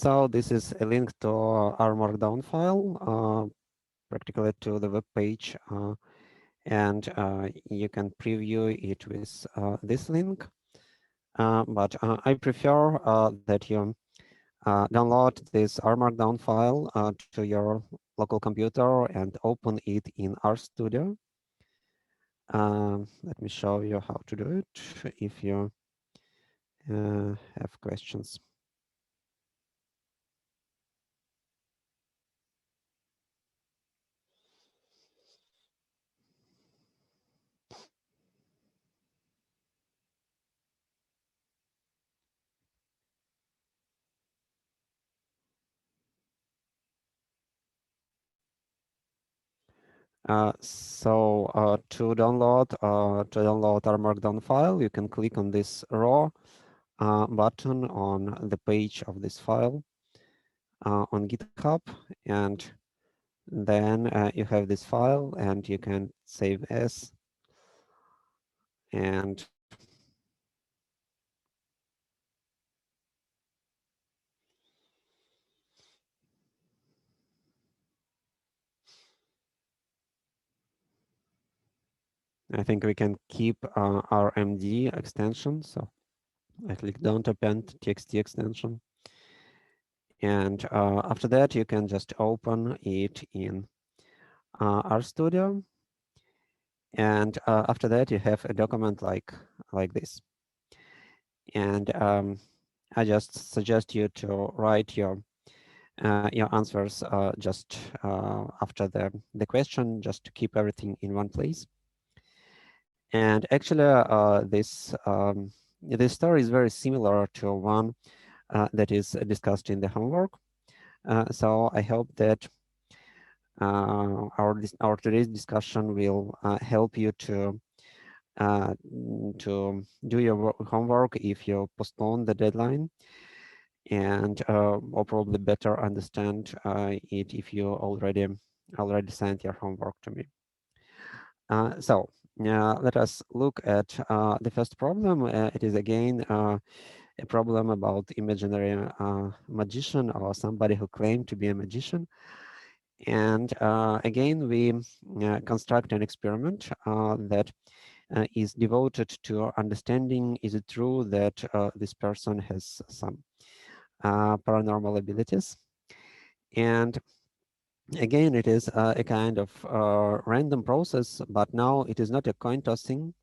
So this is a link to our Markdown file, practically to the web page, and you can preview it with this link. But I prefer that you download this R Markdown file to your local computer and open it in RStudio. Let me show you how to do it if you have questions. To download our Markdown file, you can click on this raw button on the page of this file on GitHub, and then you have this file, and you can save as, and I think we can keep our MD extension. So I click don't append txt extension. And after that, you can just open it in RStudio. And after that, you have a document like this. And I just suggest you to write your answers just after the question, just to keep everything in one place. And actually, this story is very similar to one that is discussed in the homework. So I hope that our today's discussion will help you to do your homework if you postpone the deadline, and or probably better understand it if you already sent your homework to me. So let us look at the first problem. It is again a problem about imaginary magician, or somebody who claimed to be a magician. And again, we construct an experiment that is devoted to understanding, is it true that this person has some paranormal abilities? And again, it is a kind of random process, but now it is not a coin tossing,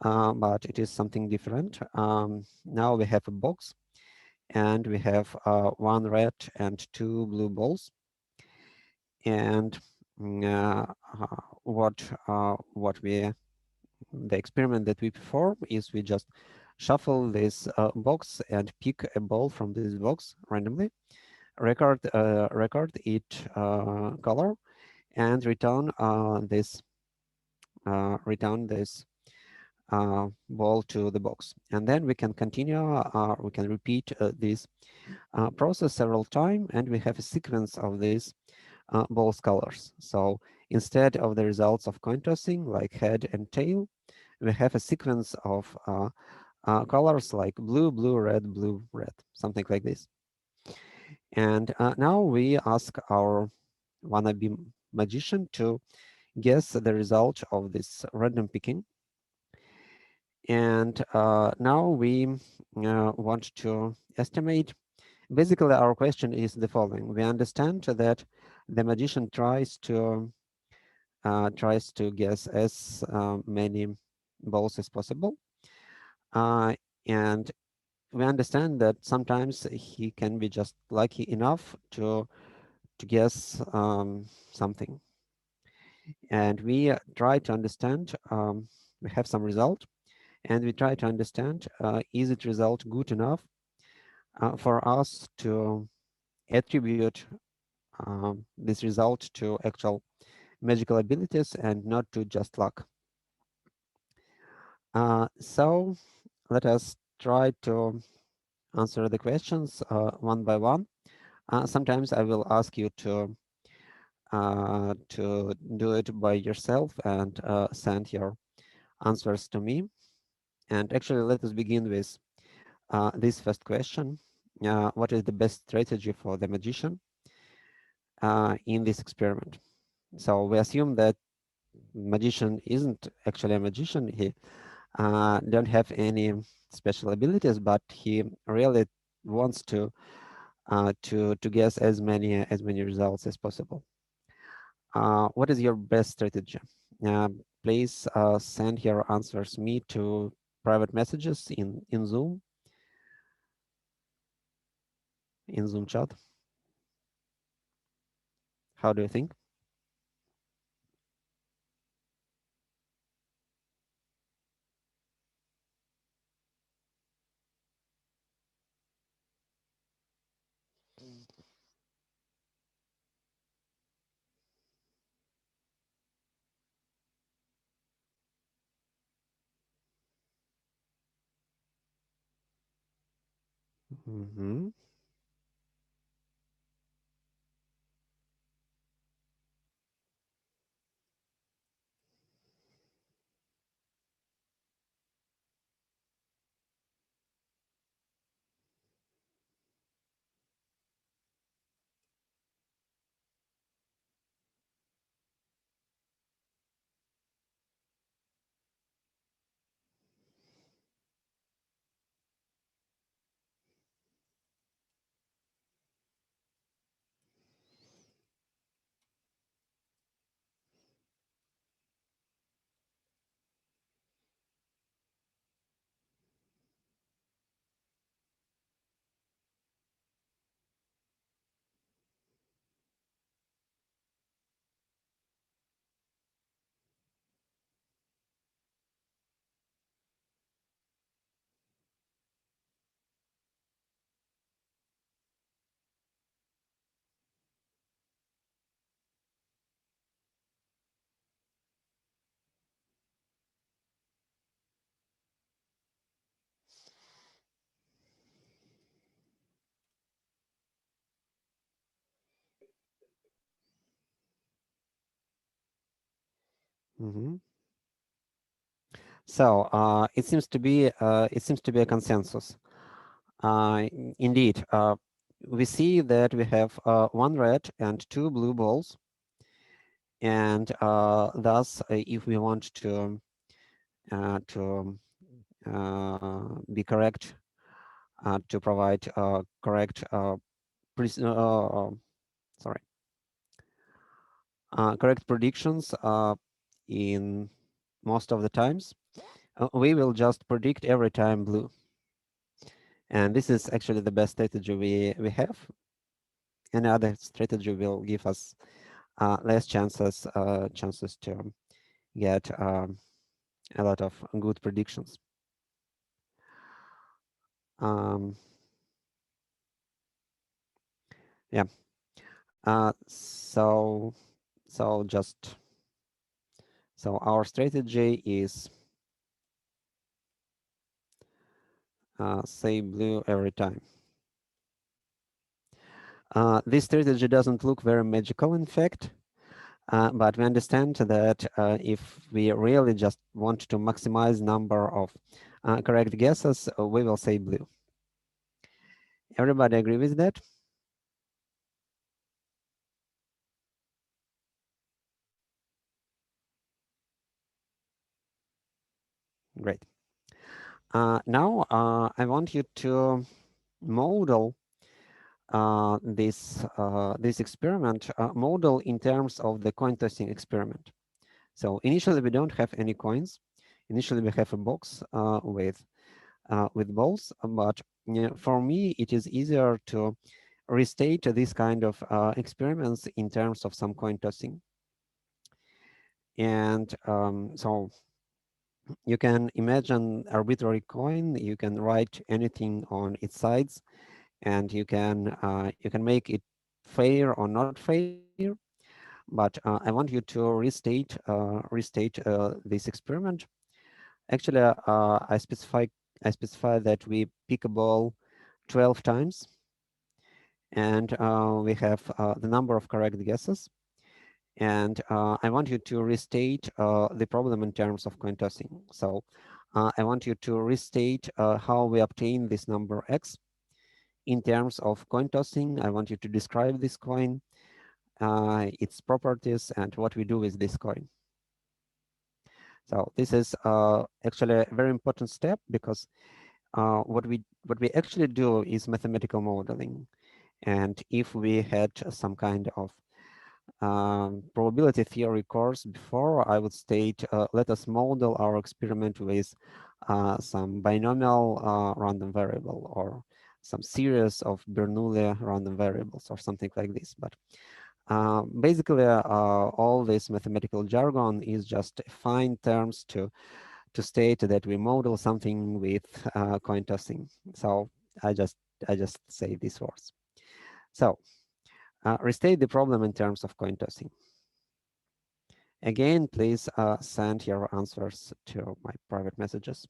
but it is something different. Now we have a box, and we have one red and two blue balls. And the experiment that we perform is we just shuffle this box and pick a ball from this box randomly, record its color, and return this ball to the box. And then we can continue, we can repeat this process several times, and we have a sequence of these balls colors. So instead of the results of coin tossing, like head and tail, we have a sequence of colors like blue, blue, red, something like this. And now we ask our wannabe magician to guess the result of this random picking. And now we want to estimate. Basically, our question is the following. We understand that the magician tries to guess as many balls as possible. And we understand that sometimes he can be just lucky enough to guess something. And we try to understand, we have some result, and we try to understand, is it result good enough for us to attribute this result to actual magical abilities and not to just luck. So let us try to answer the questions one by one. Sometimes I will ask you to do it by yourself and send your answers to me. And actually, let us begin with this first question. what is the best strategy for the magician in this experiment. So we assume that magician isn't actually a magician. He don't have any special abilities, but he really wants to guess as many results as possible. What is your best strategy? Please send your answers me to private messages in Zoom chat. How do you think? Mm-hmm. Mm-hmm. So it seems to be a consensus. Indeed, we see that we have one red and two blue balls, and thus, if we want to be correct, to provide correct sorry correct predictions in most of the times, we will just predict every time blue, and this is actually the best strategy we have. Any other strategy will give us less chances to get a lot of good predictions. Um, yeah. So just so our strategy is say blue every time. This strategy doesn't look very magical, in fact, but we understand that if we really just want to maximize number of correct guesses, we will say blue. Everybody agree with that? Great. Now I want you to model this experiment, model in terms of the coin tossing experiment. So initially we don't have any coins. Initially we have a box with balls, but for me it is easier to restate this kind of experiments in terms of some coin tossing. And so you can imagine arbitrary coin. You can write anything on its sides, and you can make it fair or not fair. But I want you to restate this experiment. Actually, I specify that we pick a ball 12 times, and we have the number of correct guesses. And I want you to restate the problem in terms of coin tossing. So I want you to restate how we obtain this number x in terms of coin tossing, I want you to describe this coin, its properties, and what we do with this coin. So this is actually a very important step, because what we actually do is mathematical modeling. And if we had some kind of probability theory course before, I would state, let us model our experiment with some binomial random variable, or some series of Bernoulli random variables, or something like this. But basically, all this mathematical jargon is just fine terms to state that we model something with coin tossing. So I just say these words. So restate the problem in terms of coin tossing. Again, please send your answers to my private messages.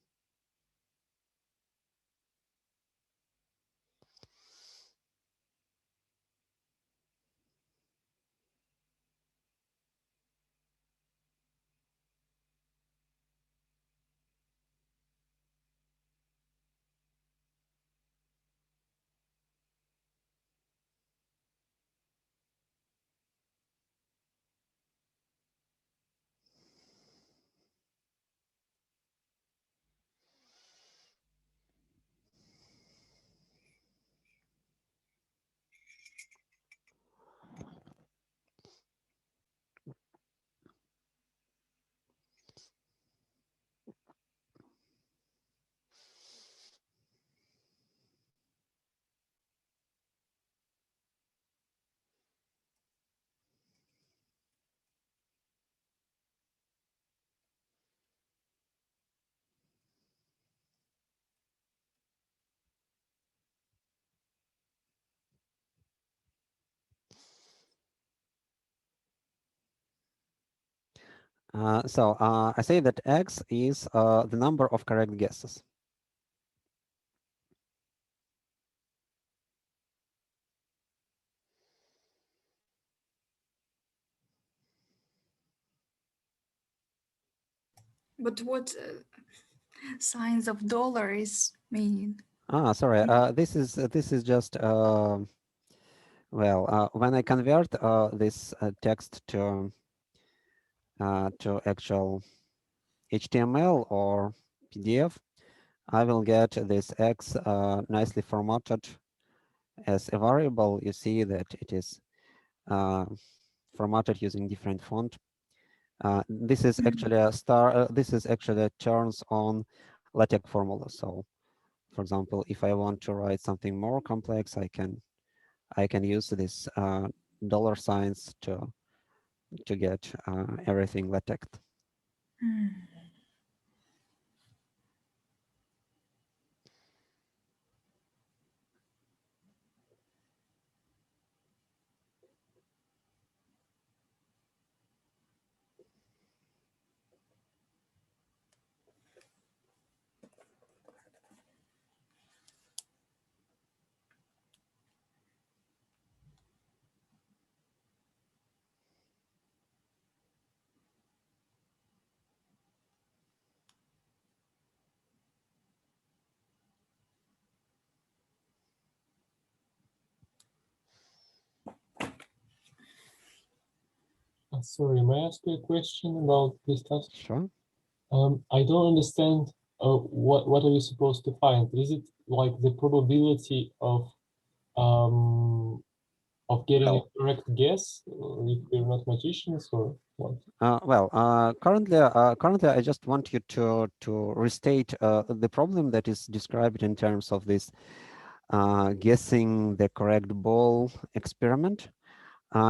I say that X is the number of correct guesses. But what signs of dollar is meaning? Sorry. This is just well, when I convert this text to actual HTML or PDF, I will get this X nicely formatted as a variable. You see that it is uh, formatted using different font. This is actually a star. This is actually a turns on LaTeX formula. So, for example, if I want to write something more complex, I can use this dollar signs to get everything LaTeX. Sorry, may I ask you a question about this task? Sure. I don't understand what are you supposed to find? Is it like the probability um, of getting a Well, correct guess if we're not magicians, or what? Currently, I just want you to restate the problem that is described in terms of this guessing the correct ball experiment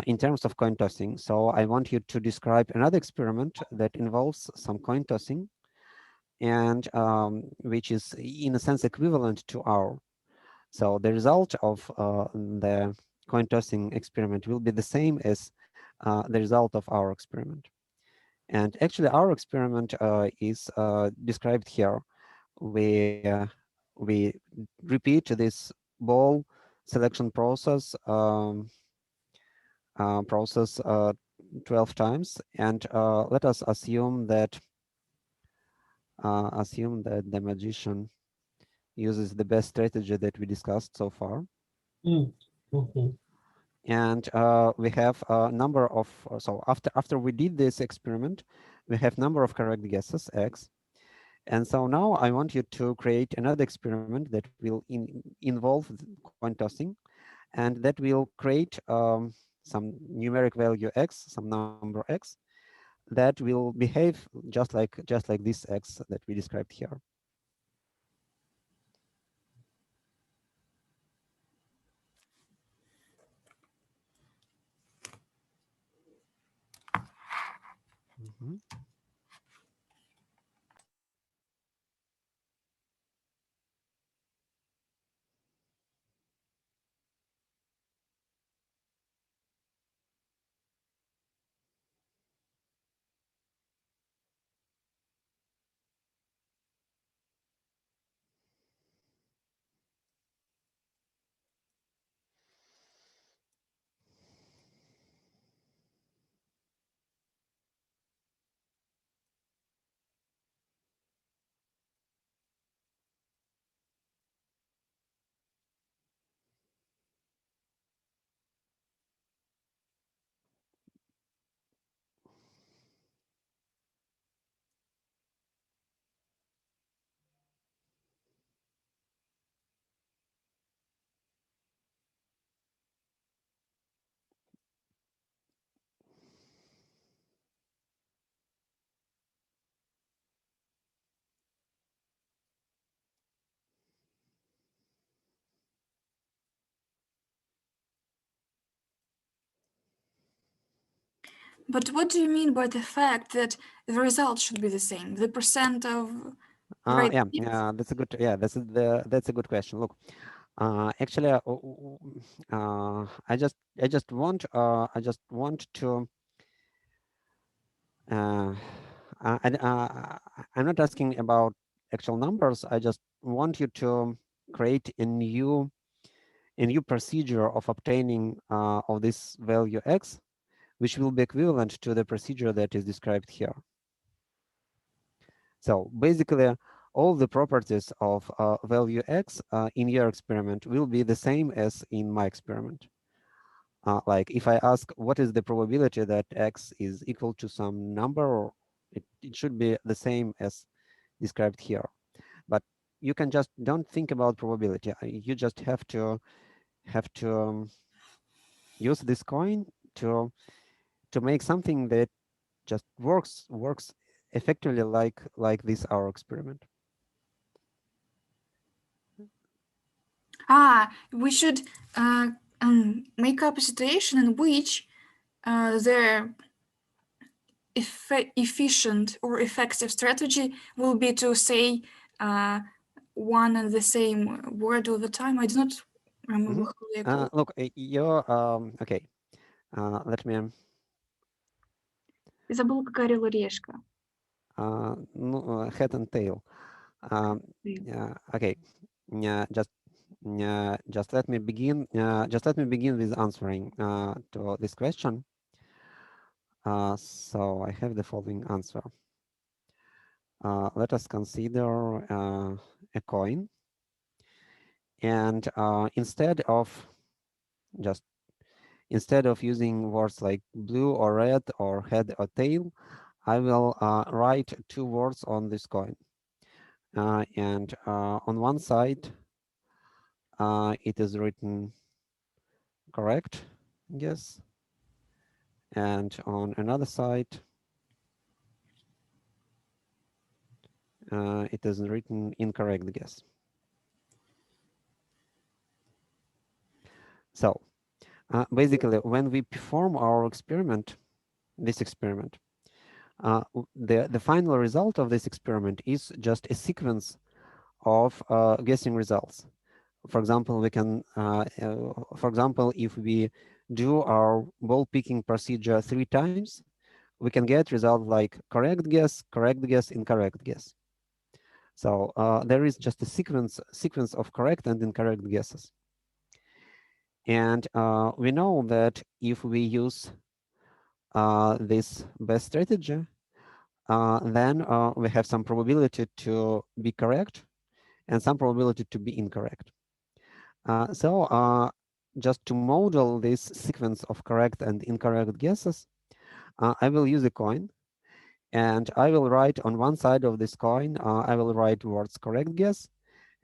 in terms of coin tossing. So I want you to describe another experiment that involves some coin tossing, and which is in a sense equivalent to our. So the result of the coin tossing experiment will be the same as the result of our experiment. And actually, our experiment is described here. We repeat this ball selection process 12 times, and let us assume that the magician uses the best strategy that we discussed so far. Okay. And we have a number of, so after we did this experiment, we have number of correct guesses, X. And so now I want you to create another experiment that will involve coin tossing, and that will create some numeric value X, some number X, that will behave just like this X that we described here. Mhm. But what do you mean by the fact that the result should be the same? The percent of the right Yeah, things? that's a good, yeah, that's a good question. Look, actually, I just want to, uh, I'm not asking about actual numbers. I just want you to create a new procedure of obtaining of this value X, which will be equivalent to the procedure that is described here. So basically, all the properties of value X in your experiment will be the same as in my experiment. Like if I ask what is the probability that X is equal to some number, it should be the same as described here. But you can just don't think about probability. You just have to use this coin to make something that just works effectively like this our experiment. We should make up a situation in which the efficient or effective strategy will be to say one and the same word all the time. I do not remember how they call. Look, you're okay. Let me. Забыла, какая орел и решка. No, head and tail. Yeah, okay. Yeah, just let me begin. Just let me begin with answering to this question. So I have the following answer. Let us consider a coin, and just instead of using words like blue or red or head or tail, I will write two words on this coin. And on one side, it is written correct guess, and on another side, it is written incorrect guess. So basically, when we perform our experiment, this experiment, the final result of this experiment is just a sequence of guessing results. For example, for example, if we do our ball picking procedure 3 times, we can get result like correct guess, incorrect guess. So there is just a sequence of correct and incorrect guesses. And we know that if we use this best strategy, then we have some probability to be correct and some probability to be incorrect. So just to model this sequence of correct and incorrect guesses, I will use a coin, and I will write on one side of this coin, I will write words correct guess,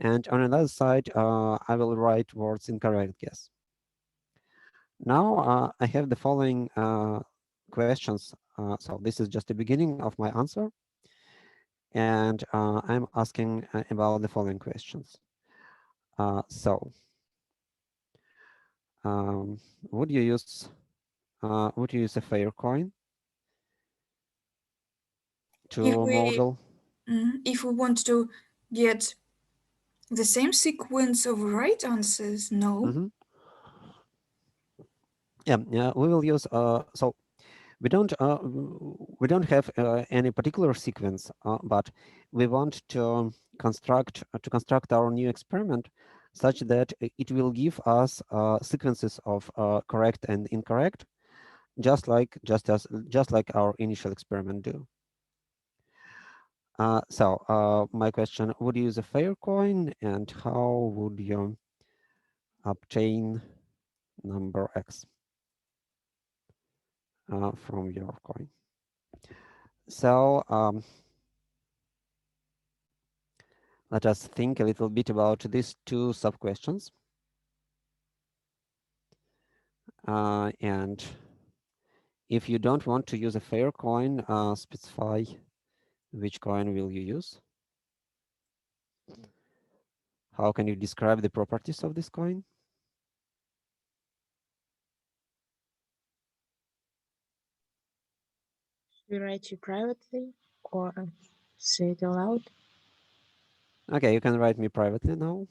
and on another side, I will write words incorrect guess. Now I have the following questions. So this is just the beginning of my answer. And I'm asking about the following questions. So would you use a fair coin to model? If we want to get the same sequence of right answers, no. Yeah, we will use so we don't have any particular sequence, but we want to construct our new experiment such that it will give us sequences of correct and incorrect, just like our initial experiment do. So my question: would you use a fair coin, and how would you obtain number x from your coin? So let us think a little bit about these two sub-questions. And if you don't want to use a fair coin, specify which coin will you use. How can you describe the properties of this coin? We write you privately or say it aloud? Okay, you can write me privately now.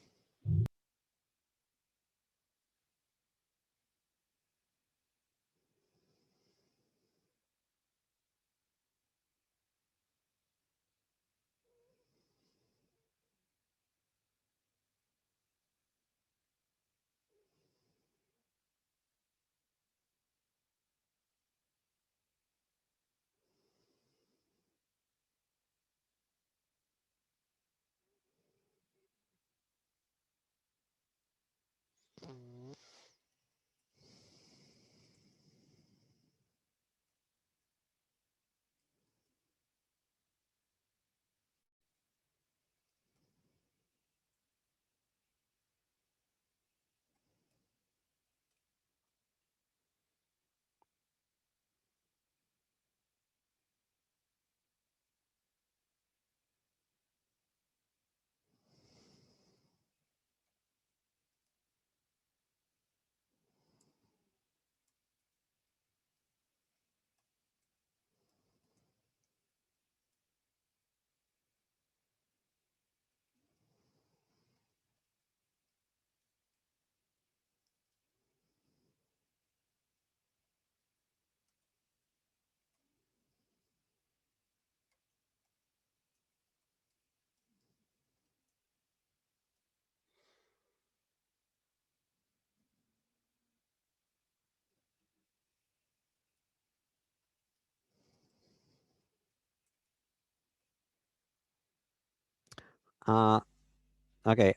Okay,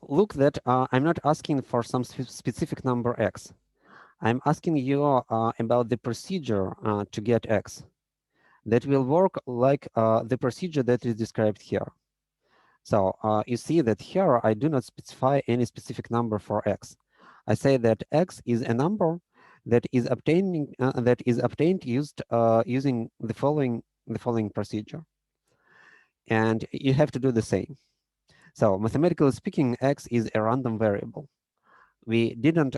look that I'm not asking for some specific number x. I'm asking you about the procedure to get x that will work like the procedure that is described here. So you see that here I do not specify any specific number for x. I say that x is a number that is obtained using the following procedure, and you have to do the same. So mathematically speaking, x is a random variable. We didn't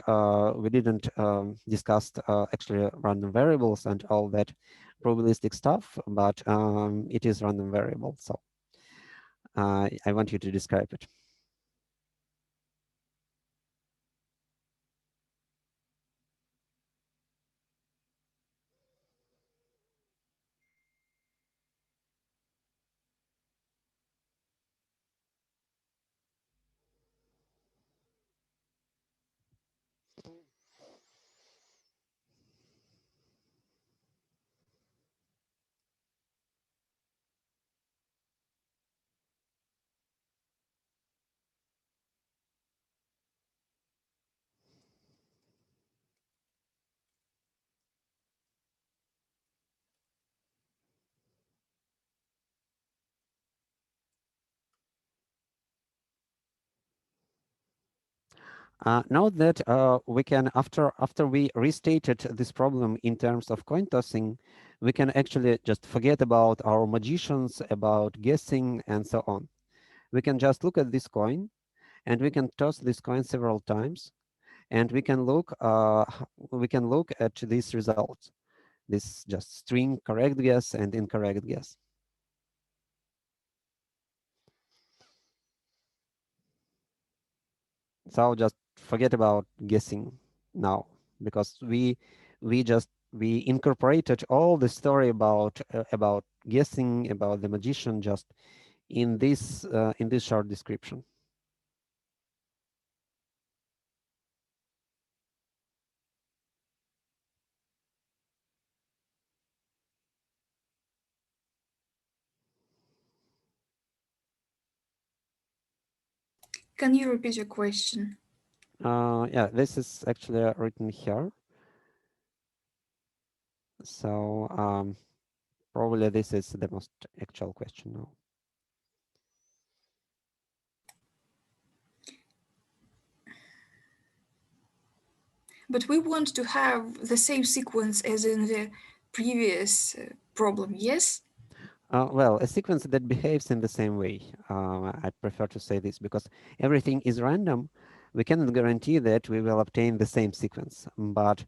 discuss actually random variables and all that probabilistic stuff, but it is random variable. So I want you to describe it. Note that we can, after we restated this problem in terms of coin tossing, we can actually just forget about our magicians, about guessing, and so on. We can just look at this coin, and we can toss this coin several times, and we can look at these results. This just string correct guess and incorrect guess. So just forget about guessing now, because we incorporated all the story about guessing, about the magician, just in this short description. Can you repeat your question? Yeah, this is actually written here. So probably this is the most actual question now. But we want to have the same sequence as in the previous problem, yes? Well, a sequence that behaves in the same way. I prefer to say this because everything is random. We cannot guarantee that we will obtain the same sequence, but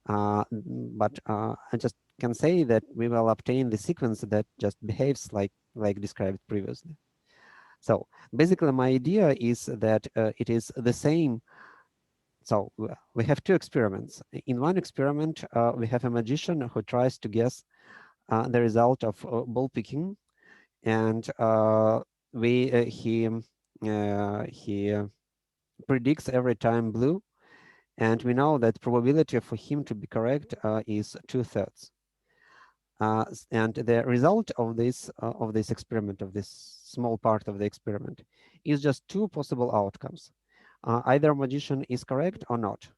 I just can say that we will obtain the sequence that just behaves like described previously. So basically, my idea is that it is the same. So we have two experiments. In one experiment, we have a magician who tries to guess the result of ball picking, and he predicts every time blue, and we know that probability for him to be correct is 2/3. And the result of this experiment, of this small part of the experiment, is just two possible outcomes. Either magician is correct or not.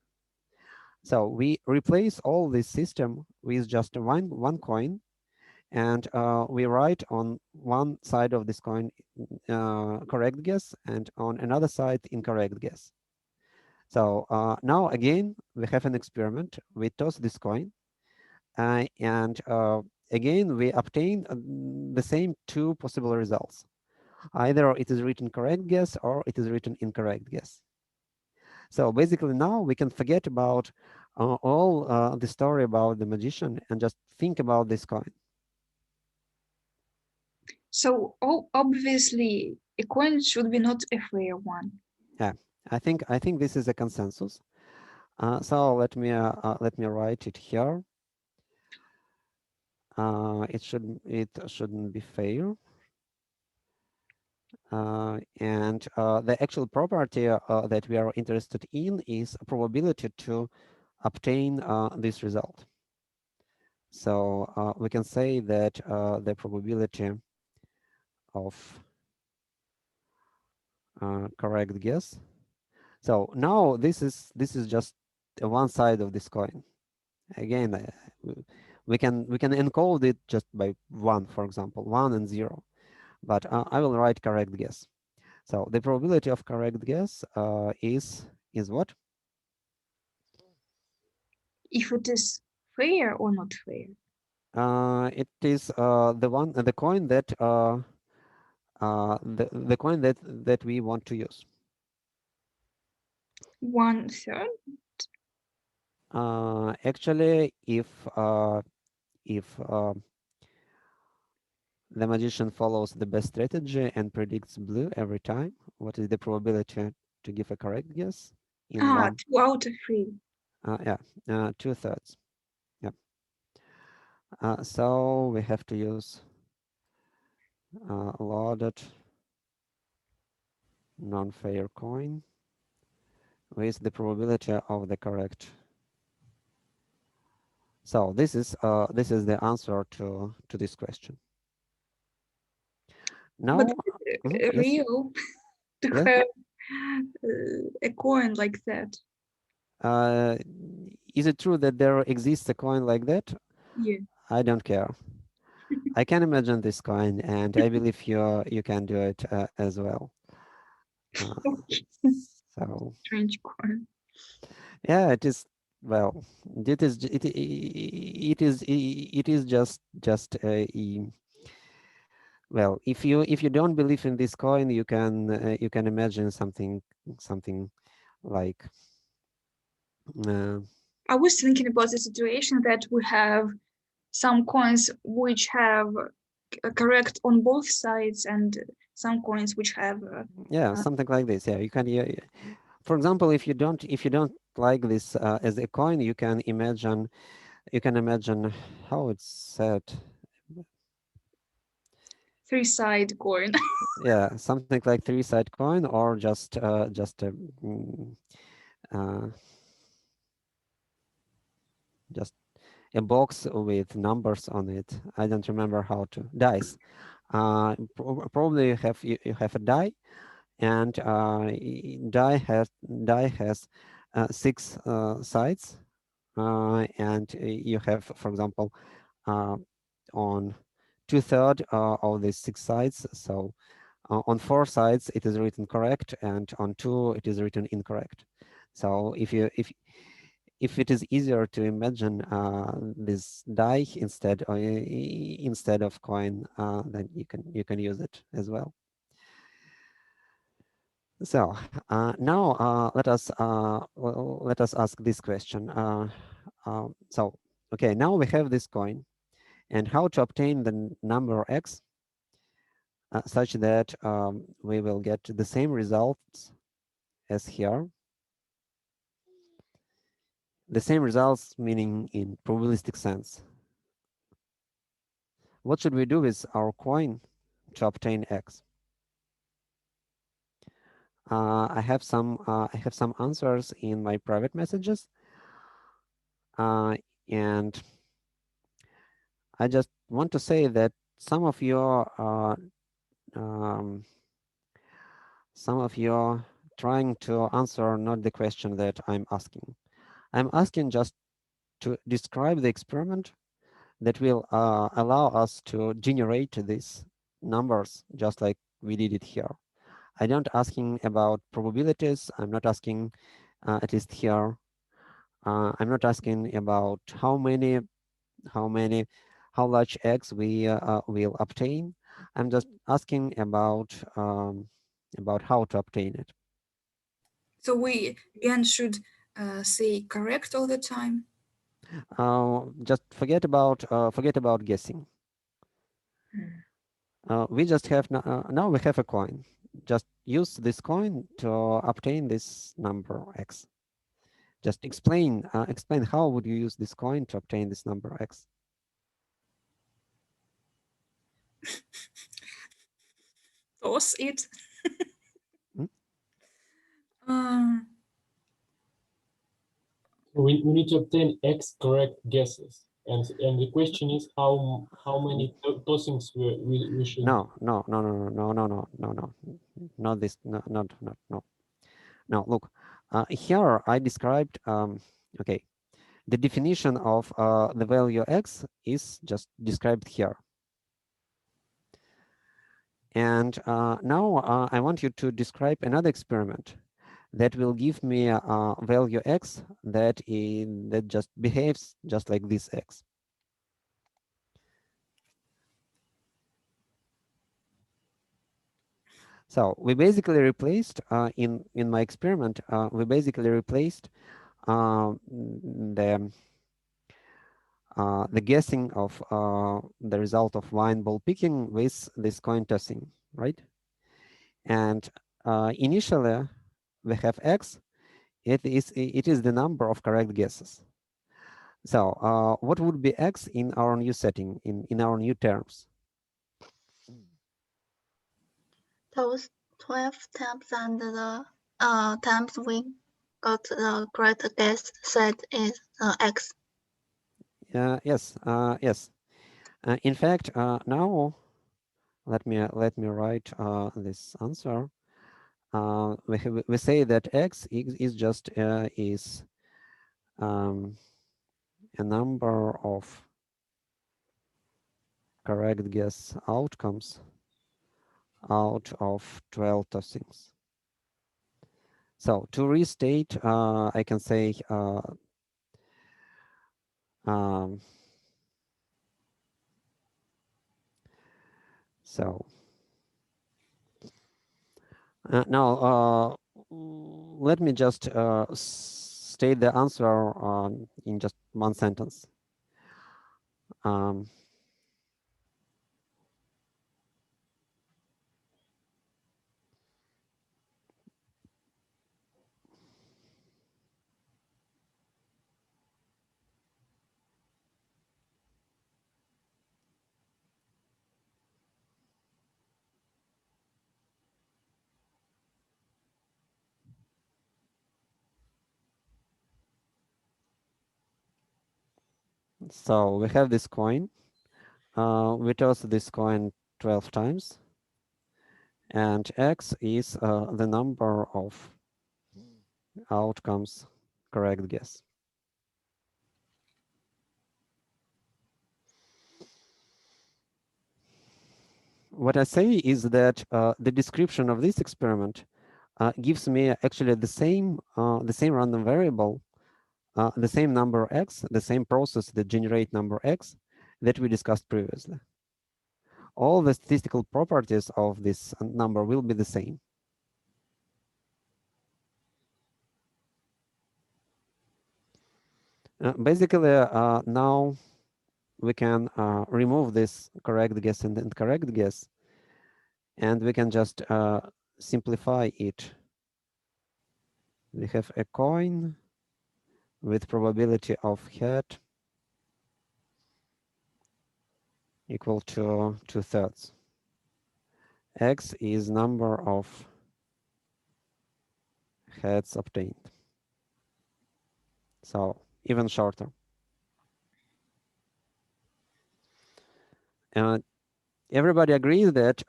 So we replace all this system with just one coin, and we write on one side of this coin correct guess, and on another side incorrect guess. So now again we have an experiment. We toss this coin, and again we obtain the same two possible results. Either it is written correct guess or it is written incorrect guess. So basically now we can forget about all the story about the magician and just think about this coin. So obviously a coin should be not a fair one. Yeah, I think this is a consensus. So let me write it here. It shouldn't be fair. And the actual property that we are interested in is a probability to obtain this result. So we can say that the probability of correct guess. So now this is just one side of this coin. Again, we can encode it just by 1, for example, 1 and 0. But I will write correct guess. So the probability of correct guess is what? If it is fair or not fair. It is the coin that the coin that we want to use. 1/3. Actually, if the magician follows the best strategy and predicts blue every time, what is the probability to give a correct guess in one? 2 out of 3. Yeah, 2/3. Yeah. So we have to use loaded non-fair coin with the probability of the correct. So this is the answer to this question. Now, But yes, real to yeah. have a coin like that. Is it true that there exists a coin like that? Yeah. I don't care. I can imagine this coin, and I believe you can do it as well. So Strange coin. yeah, it is. Well, it is just well, if you don't believe in this coin, you can imagine something like I was thinking about the situation that we have some coins which have correct on both sides and some coins which have yeah, something like this. Yeah, you can. Yeah, for example, if you don't like this as a coin, you can imagine how it's said. three-side coin. Yeah, something like three-side coin, or just uh, just a box with numbers on it. I don't remember how to dice. Probably you have a die, and die has six sides, and you have, for example, uh, on 2/3 of these six sides. So on four sides it is written correct, and on two it is written incorrect. So if it is easier to imagine this die instead of coin, then you can use it as well. So now let us ask this question. So okay, now we have this coin, and how to obtain the number x such that we will get the same results as here. The same results meaning in probabilistic sense. What should we do with our coin to obtain x? I have some answers in my private messages, and I just want to say that some of you are trying to answer not the question that I'm asking. I'm asking just to describe the experiment that will allow us to generate these numbers just like we did it here. I don't asking about probabilities. I'm not asking, at least here, I'm not asking about how large x we will obtain. I'm just asking about how to obtain it. So we again should say correct all the time. Just forget about guessing. We just have now we have a coin. Just use this coin to obtain this number x. Just explain how would you use this coin to obtain this number x. Toss it. Hmm? Um, We need to obtain x correct guesses, and the question is how many tossings we should. No, not this. No. Look, here I described. Okay, the definition of the value x is just described here. And now I want you to describe another experiment that will give me a value x that just behaves just like this x. So we basically replaced in my experiment. We basically replaced the guessing of the result of wine ball picking with this coin tossing, right? And initially we have x. It is the number of correct guesses. So what would be x in our new setting, in our new terms? Those 12 times and the times we got the correct guess set is x. Yes. In fact, now let me write this answer. We say that x is just a number of correct guess outcomes out of 12 tossings. So to restate, I can say so now let me just state the answer in just one sentence. So we have this coin. We toss this coin 12 times, and X is the number of outcomes correct guess. What I say is that the description of this experiment gives me actually the same random variable, the same number X, the same process that generate number X that we discussed previously. All the statistical properties of this number will be the same. Basically, now we can remove this correct guess and incorrect guess, and we can just simplify it. We have a coin with probability of head equal to 2/3. X is number of heads obtained. So even shorter. Everybody agrees that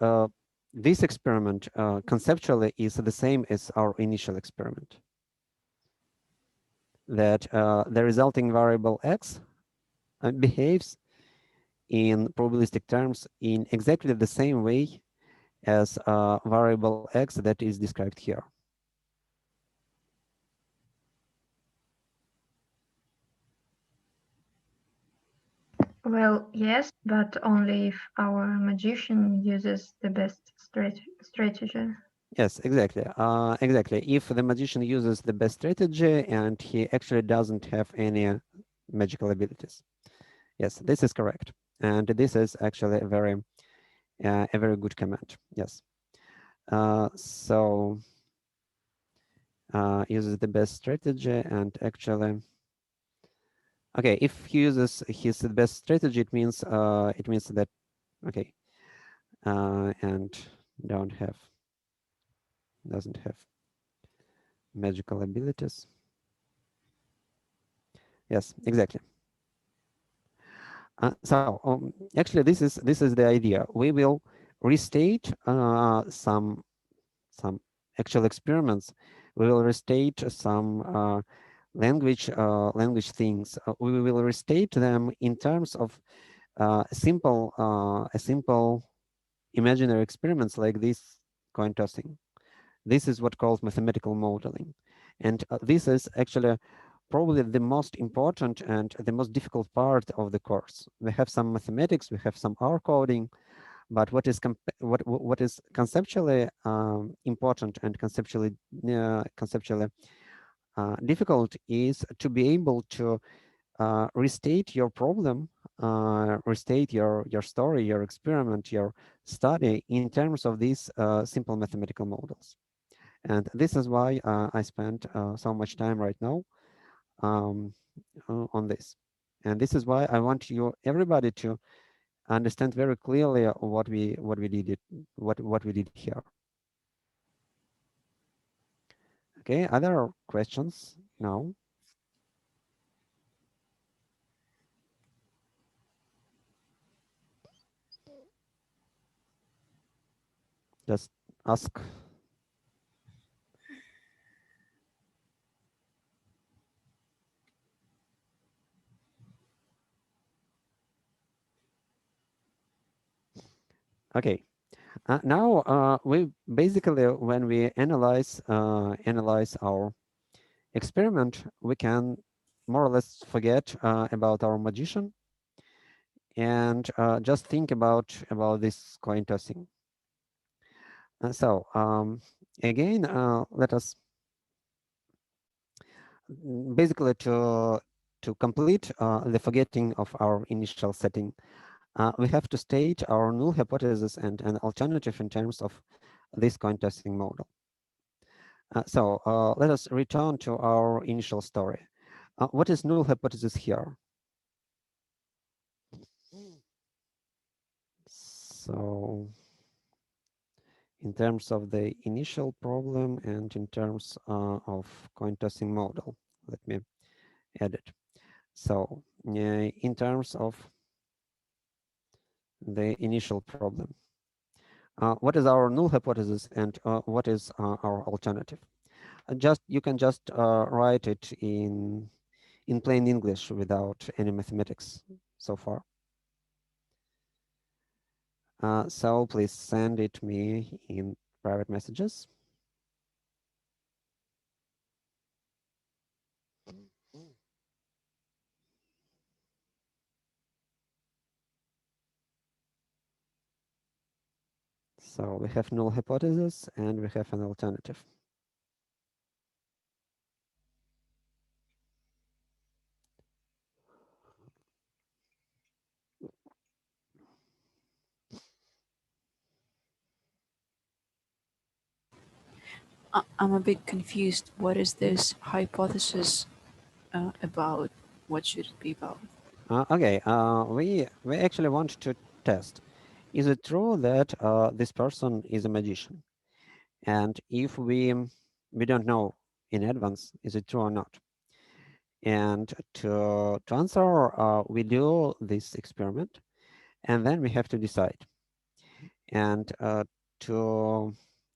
this experiment conceptually is the same as our initial experiment. That the resulting variable X behaves in probabilistic terms in exactly the same way as variable X that is described here. Well, yes, but only if our magician uses the best strategy. Yes, exactly. Exactly. If the magician uses the best strategy and he actually doesn't have any magical abilities. Yes, this is correct. And this is actually a very good comment. Yes. So uses the best strategy and actually, okay, if he uses his best strategy, it means that, okay, and doesn't have magical abilities. Yes, exactly. So actually, this is the idea. We will restate some actual experiments. We will restate some language things. We will restate them in terms of a simple imaginary experiments like this coin tossing. This is what called mathematical modeling, and this is actually probably the most important and the most difficult part of the course. We have some mathematics, we have some R coding, but what is conceptually important and conceptually difficult is to be able to restate your problem, restate your story, your experiment, your study in terms of these simple mathematical models. And this is why I spent so much time right now on this. And this is why I want everybody to understand very clearly what we did here. Okay, other questions now? Just ask. Okay, Now we basically, when we analyze our experiment, we can more or less forget about our magician and just think about this coin tossing. So again, let us basically to complete the forgetting of our initial setting. We have to state our null hypothesis and an alternative in terms of this coin tossing model. So let us return to our initial story. What is null hypothesis here? So in terms of the initial problem and in terms of coin tossing model, let me add it. So in terms of the initial problem, what is our null hypothesis and what is our alternative? You can just write it in plain English without any mathematics so far. So please send it me in private messages. So we have null hypothesis and we have an alternative. I'm a bit confused. What is this hypothesis about? What should it be about? Okay, we actually want to test. Is it true that this person is a magician? And if we don't know in advance, is it true or not? And to answer, we do this experiment, and then we have to decide. And to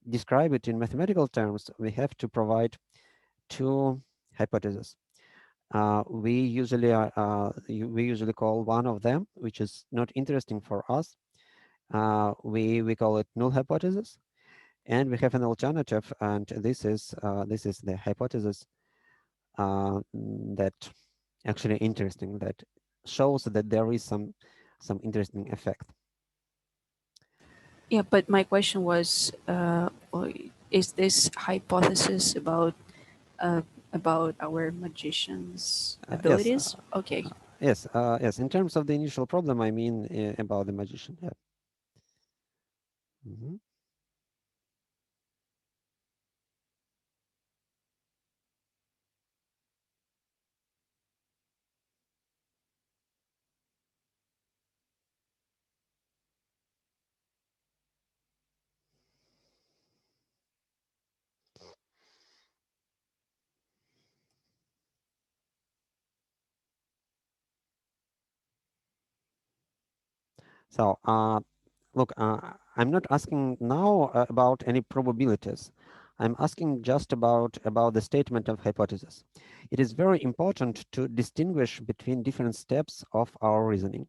describe it in mathematical terms, we have to provide two hypotheses. We usually call one of them, which is not interesting for us. We call it null hypothesis, and we have an alternative, and this is the hypothesis that actually interesting, that shows that there is some interesting effect. Yeah, but my question was, is this hypothesis about our magician's abilities? Yes, Okay. yes. In terms of the initial problem, I mean about the magician. Yeah. Mhm. So look, I'm not asking now about any probabilities. I'm asking just about the statement of hypothesis. It is very important to distinguish between different steps of our reasoning,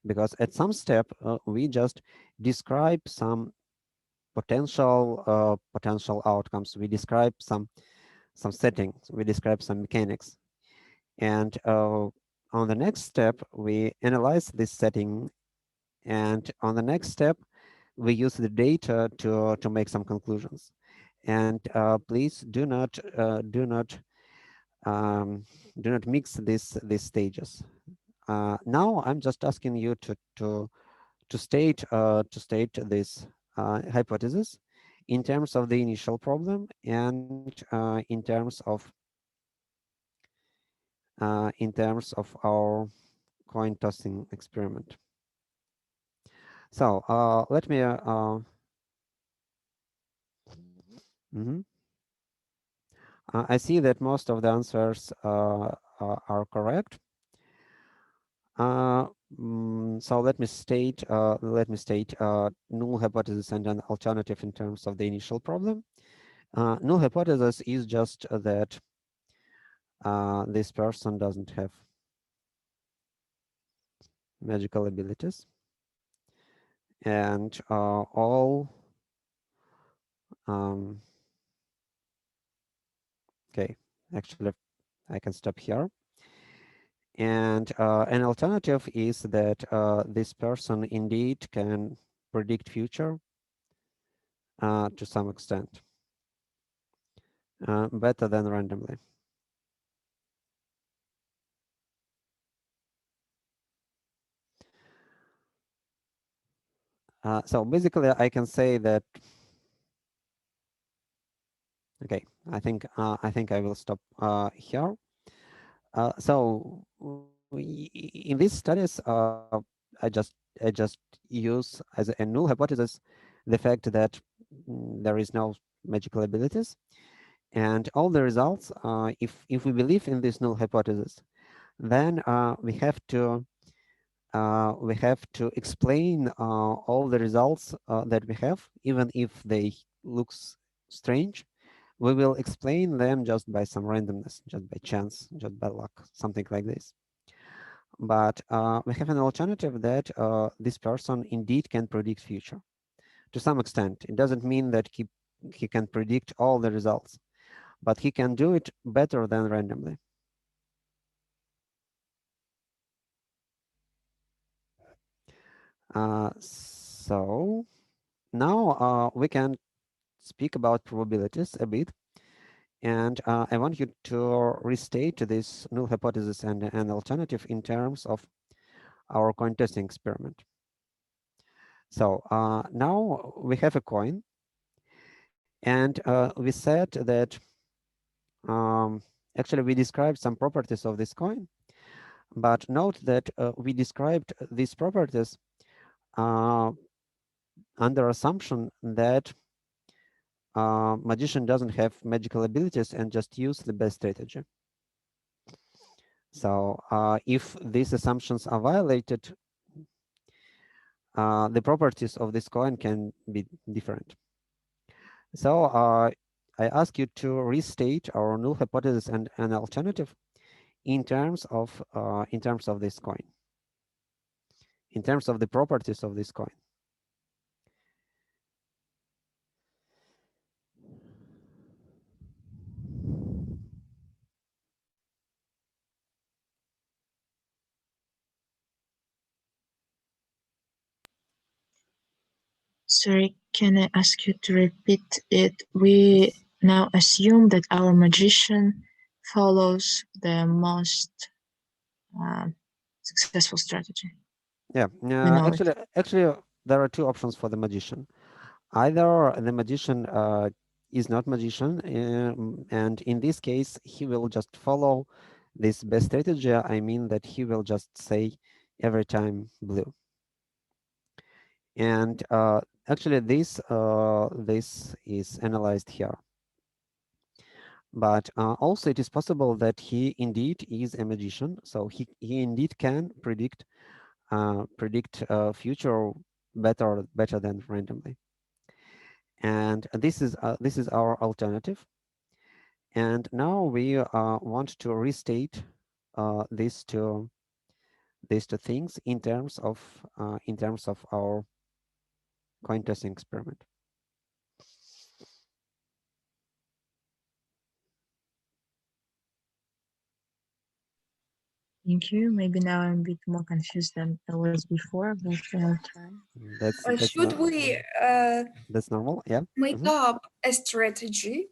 because at some step we just describe some potential outcomes. We describe some settings. We describe some mechanics, and on the next step we analyze this setting, and on the next step we use the data to make some conclusions. And please do not mix these stages. Now I'm just asking you to state this hypothesis in terms of the initial problem and in terms of our coin tossing experiment. So let me mhm. I see that most of the answers are correct. So let me state null hypothesis and an alternative in terms of the initial problem. Null hypothesis is just that this person doesn't have magical abilities, and all okay, actually I can stop here. And an alternative is that this person indeed can predict future to some extent, better than randomly. So basically, I can say that. Okay, I think I will stop here. So in these studies, I just use as a null hypothesis the fact that there is no magical abilities, and all the results. If we believe in this null hypothesis, then we have to explain all the results that we have, even if they looks strange. We will explain them just by some randomness, just by chance, just by luck, something like this. But we have an alternative that this person indeed can predict future to some extent. It doesn't mean that he can predict all the results, but he can do it better than randomly. So now we can speak about probabilities a bit. And I want you to restate this null hypothesis and an alternative in terms of our coin testing experiment. So now we have a coin, and we said that actually we described some properties of this coin, but note that we described these properties under assumption that magician doesn't have magical abilities and just use the best strategy. So if these assumptions are violated, the properties of this coin can be different. So I ask you to restate our null hypothesis and an alternative in terms of this coin, in terms of the properties of this coin. Sorry, can I ask you to repeat it? We now assume that our magician follows the most successful strategy. Yeah, actually, there are two options for the magician. Either the magician is not magician, and in this case, he will just follow this best strategy. I mean that he will just say every time blue. And actually, this is analyzed here. But also, it is possible that he indeed is a magician, so he indeed can predict future better than randomly. And this is our alternative. And now we want to restate these two things in terms of our coin testing experiment. Thank you. Maybe now I'm a bit more confused than I was before, but I'll try. That's Should we that's normal, yeah. make up a strategy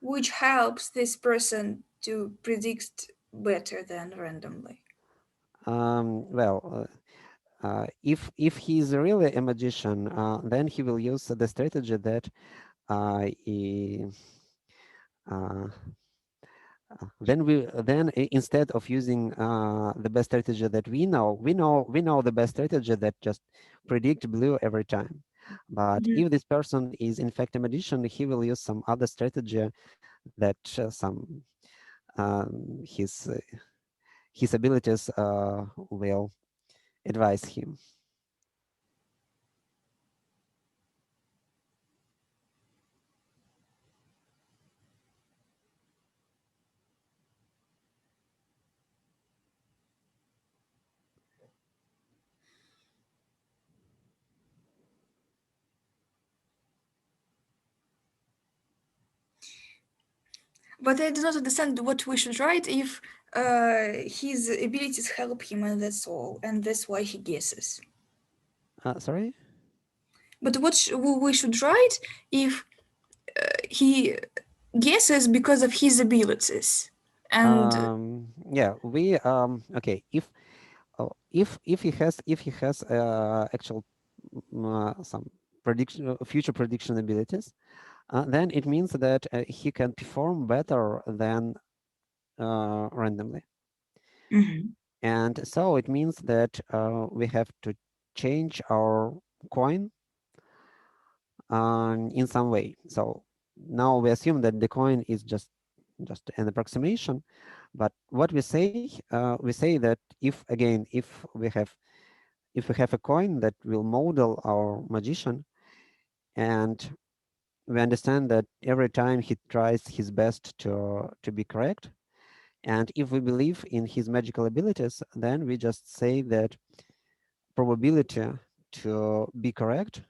which helps this person to predict better than randomly? Well, if he's really a magician, then he will use the strategy that then instead of using the best strategy that we know the best strategy that just predict blue every time. But if this person is in fact a magician, he will use some other strategy that his abilities will advise him. But I do not understand what we should write if his abilities help him, and that's all, and that's why he guesses. Sorry? But what we should write if he guesses because of his abilities, and Yeah, we okay. If he has actual some prediction future prediction abilities, then it means that he can perform better than randomly. And so it means that we have to change our coin in some way. So now we assume that the coin is just an approximation, but what we say that if again if we have a coin that will model our magician, and we understand that every time he tries his best to be correct, and if we believe in his magical abilities, then we just say that probability to be correct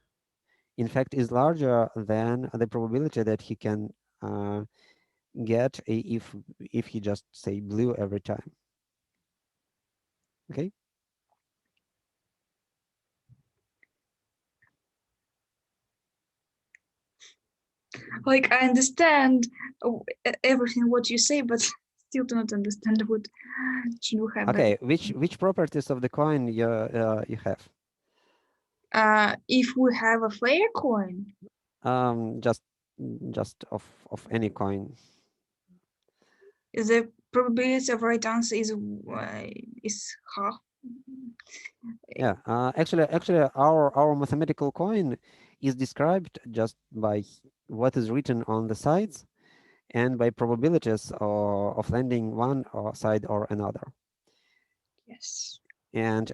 in fact is larger than the probability that he can get if he just say blue every time. Okay. like I understand everything what you say, but still do not understand what should we have. Okay, which properties of the coin you have? If we have a fair coin, Just of any coin. the probability of right answer is half. Yeah, actually, our mathematical coin is described just by what is written on the sides and by probabilities of landing one side or another. Yes. And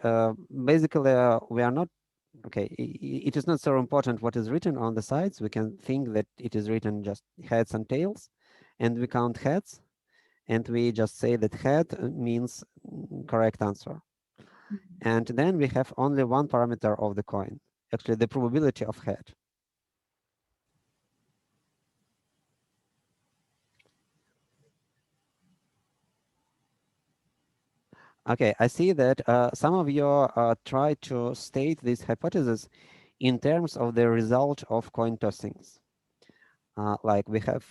basically, we are not okay. It is not so important what is written on the sides. We can think that it is written just heads and tails, and we count heads, and we just say that head means correct answer. And then we have only one parameter of the coin, actually the probability of head. Okay, I see that some of you try to state this hypothesis in terms of the result of coin tossings. Like we have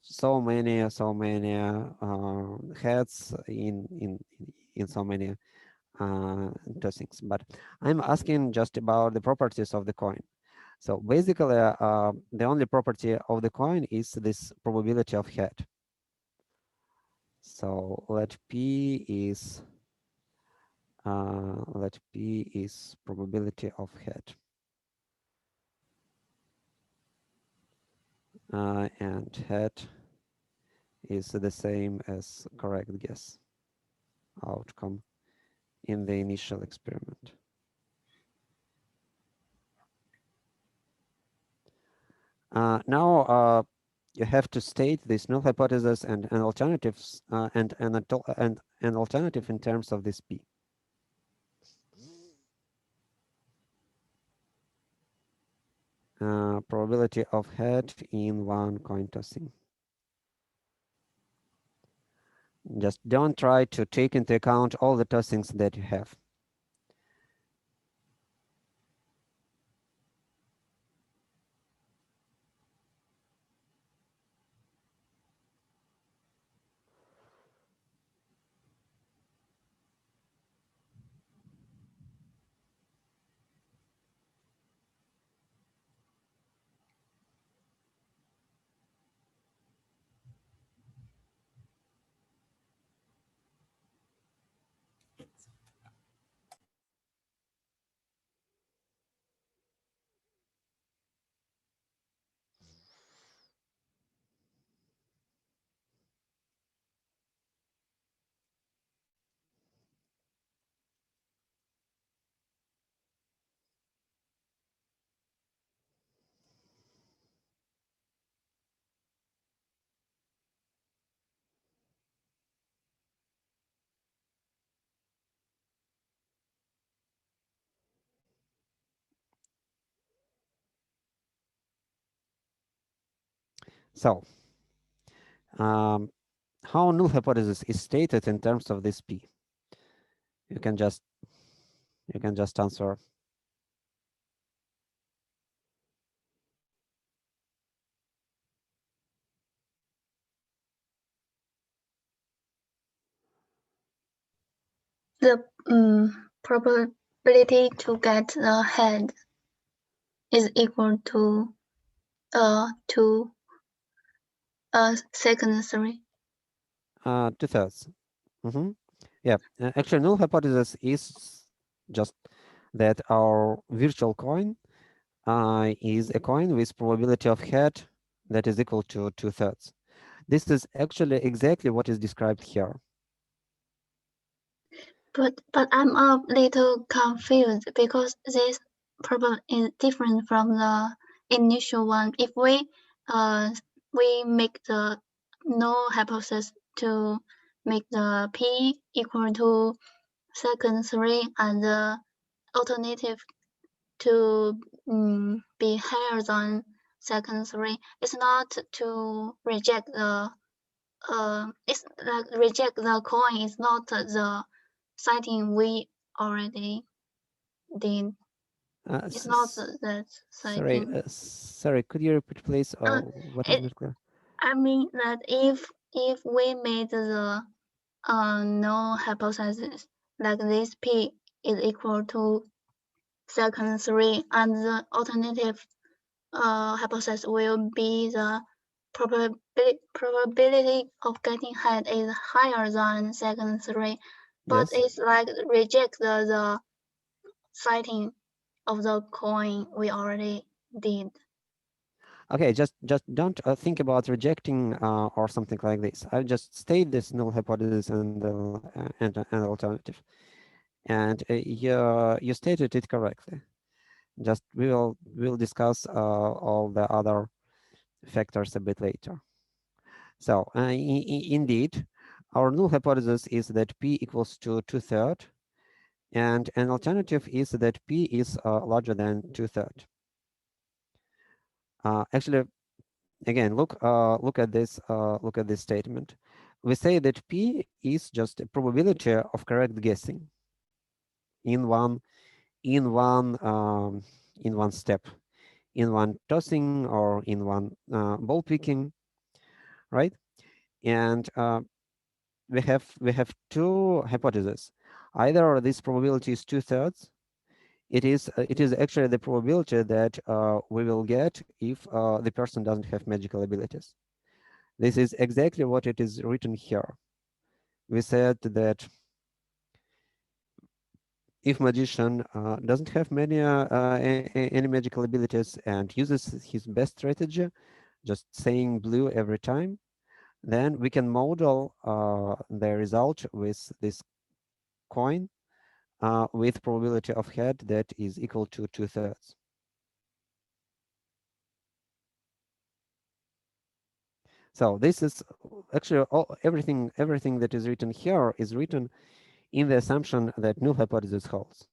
so many heads in so many tossings, but I'm asking just about the properties of the coin. So basically, the only property of the coin is this probability of head. So let P is probability of head, and head is the same as correct guess outcome in the initial experiment. Now you have to state this null hypothesis and an alternatives and an alternative in terms of this P. Probability of head in one coin tossing. Just don't try to take into account all the tossings that you have. So how null hypothesis is stated in terms of this P. You can just answer. The probability to get the head is equal to 2/3. 2/3. Yeah, actually, null hypothesis is just that our virtual coin is a coin with probability of head that is equal to 2/3. This is actually exactly what is described here. But I'm a little confused because this problem is different from the initial one. If we make the null hypothesis to make the p equal to second 3 and the alternative to be higher than second 3, it's not to reject the it's like reject the coin. It's not the citing we already did. It's not that citing. Sorry, could you repeat, please? What is not clear? I mean that if we made the null hypothesis like this p is equal to second 3 and the alternative hypothesis will be the probability of getting head is higher than second 3, but Yes. it's like reject the citing of the coin we already did. Okay, just don't think about rejecting or something like this. I just state this null hypothesis and an alternative, and you stated it correctly. Just we'll discuss all the other factors a bit later. So indeed, our null hypothesis is that p equals to 2/3, and an alternative is that p is larger than 2/3. Actually, again, look at this statement. We say that p is just a probability of correct guessing in one step, in one tossing or in one ball picking, right? And we have two hypotheses. Either this probability is 2/3. It is actually the probability that we will get if the person doesn't have magical abilities. This is exactly what it is written here. We said that if magician doesn't have any magical abilities and uses his best strategy, just saying blue every time, then we can model the result with this coin with probability of head that is equal to 2/3. So this is actually everything that is written here is written in the assumption that null hypothesis holds.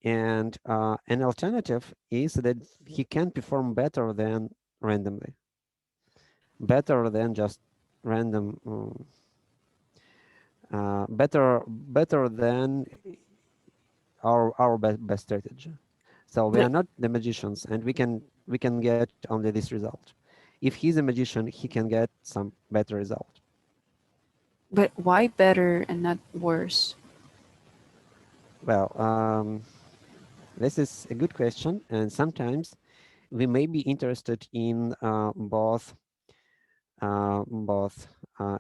And an alternative is that he can perform better than randomly, better than just random, better than our best strategy. So we are not the magicians, and we can get only this result. If he's a magician, he can get some better result. But why better and not worse? Well, this is a good question, and sometimes we may be interested in both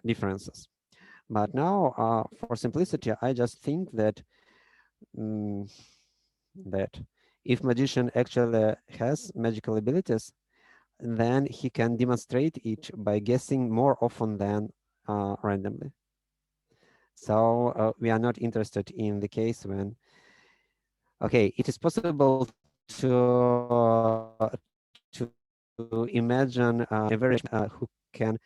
differences. But now, for simplicity, I just think that that if magician actually has magical abilities, then he can demonstrate it by guessing more often than randomly. So we are not interested in the case when, okay, it is possible to imagine a very who can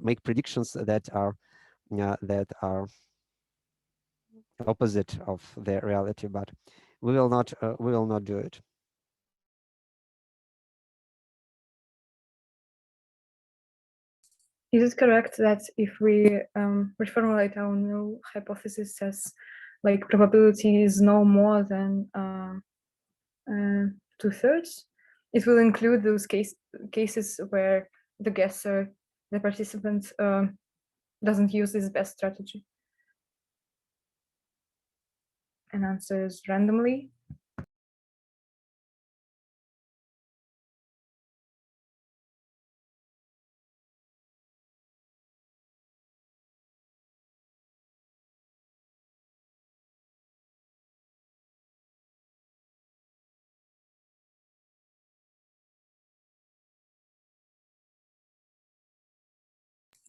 make predictions that are opposite of the reality, but we will not do it. Is it correct that if we reformulate our null hypothesis as like probability is no more than 2/3, it will include those cases where the guesser, the participant, doesn't use this best strategy and answers randomly?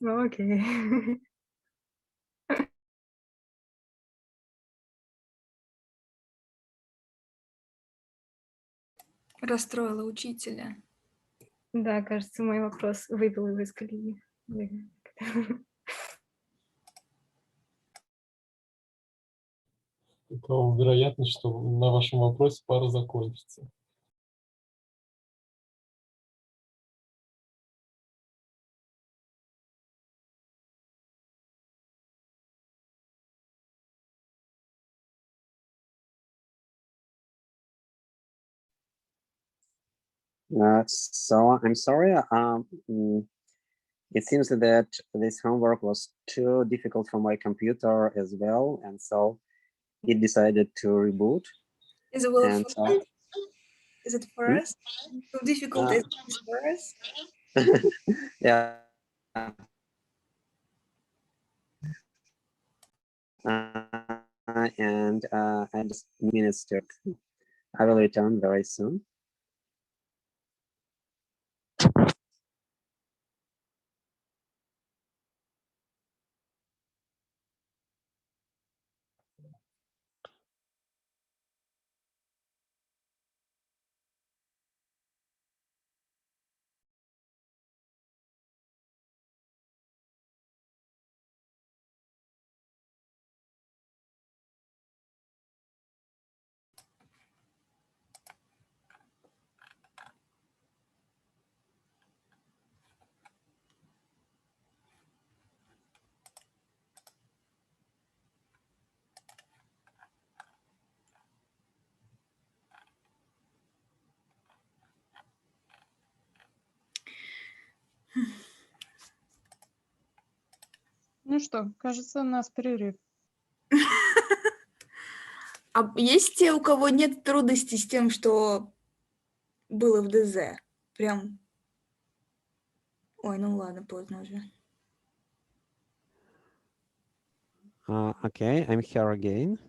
Okay. Расстроила учителя. Да, кажется, мой вопрос выбил его из колеи. То вероятность, что на вашем вопросе пара закончится. So I'm sorry. It seems that this homework was too difficult for my computer as well, and so it decided to reboot. Is it, well, so, is it for us? Too difficult is it for us? Yeah. And I just minutes to. I will return very soon. Ну что, кажется, у нас перерыв. А есть те, у кого нет трудностей с тем, что было в ДЗ? Прям... Ой, ну ладно, поздно уже. Okay, I'm here again.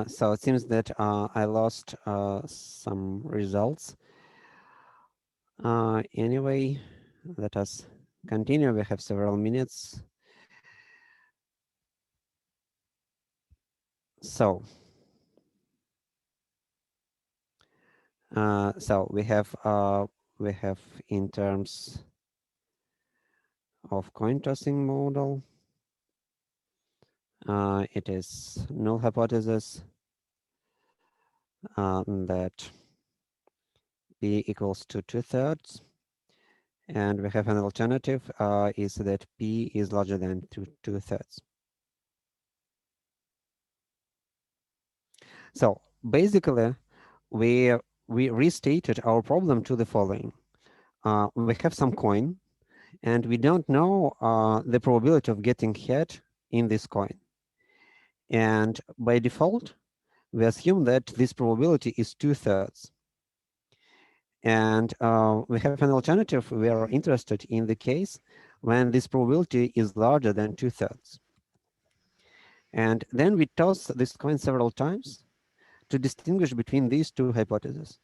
So it seems that I lost some results. Anyway, let us continue. We have several minutes. So we have in terms of coin tossing model, it is null hypothesis that P equals to 2/3, and we have an alternative is that P is larger than 2/3. So basically, we restated our problem to the following: we have some coin, and we don't know the probability of getting head in this coin. And by default, we assume that this probability is 2/3. And we have an alternative. We are interested in the case when this probability is larger than 2/3. And then we toss this coin several times to distinguish between these two hypotheses.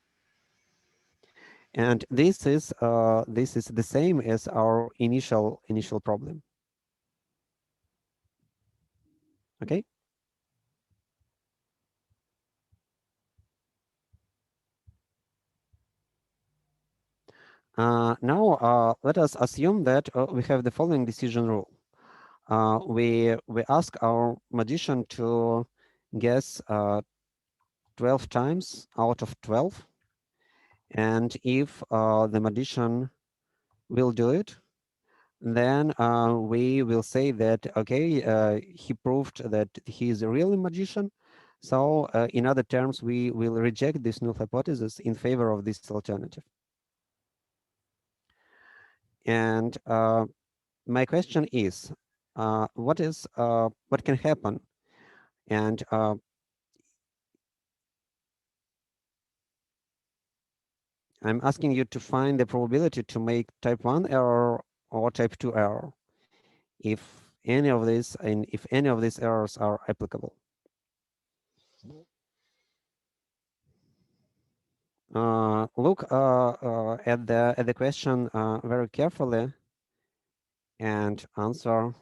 And this is the same as our initial problem. Okay. Now let us assume that we have the following decision rule. We ask our magician to guess 12 times out of 12, and if the magician will do it, then we will say that, okay, he proved that he is a real magician. So in other terms, we will reject this null hypothesis in favor of this alternative. And my question is, what can happen? And I'm asking you to find the probability to make type 1 error or type 2 error, if any of these errors are applicable. Look at the question very carefully and answer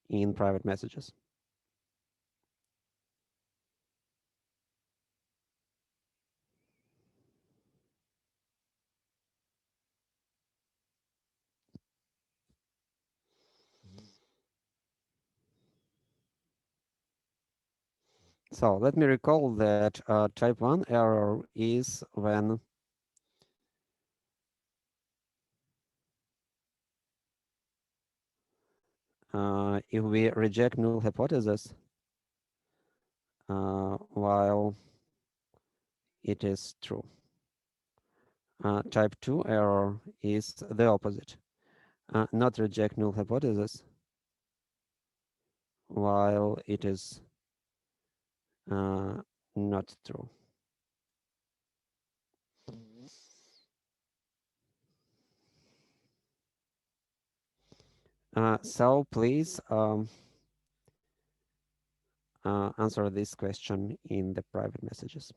in private messages. So let me recall that type 1 error is when if we reject null hypothesis while it is true. Type 2 error is the opposite. Not reject null hypothesis while it is not true. So please answer this question in the private messages.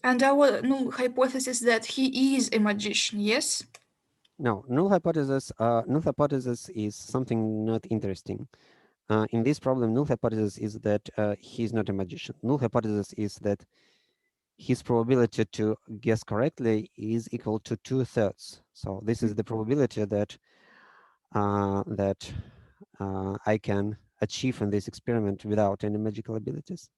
And our null hypothesis that he is a magician, yes? No, null hypothesis is something not interesting. In this problem, null hypothesis is that he's not a magician. Null hypothesis is that his probability to guess correctly is equal to 2/3. So this is the probability that I can achieve in this experiment without any magical abilities.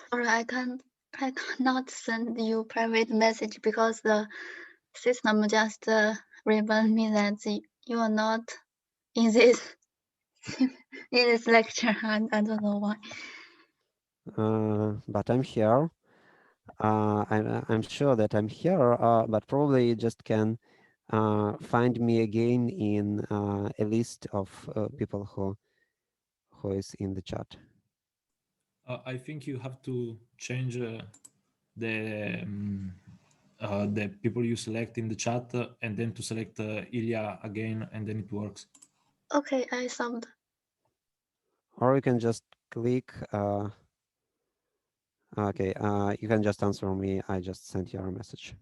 Sorry, I cannot send you private message because the system just remind me that you are not in this in this lecture. I don't know why. But I'm here. I'm sure that I'm here, but probably you just can find me again in a list of people who is in the chat. I think you have to change the people you select in the chat and then to select Ilya again, and then it works. Okay, I solved. Or you can just click. Okay, you can just answer me. I just sent you a message.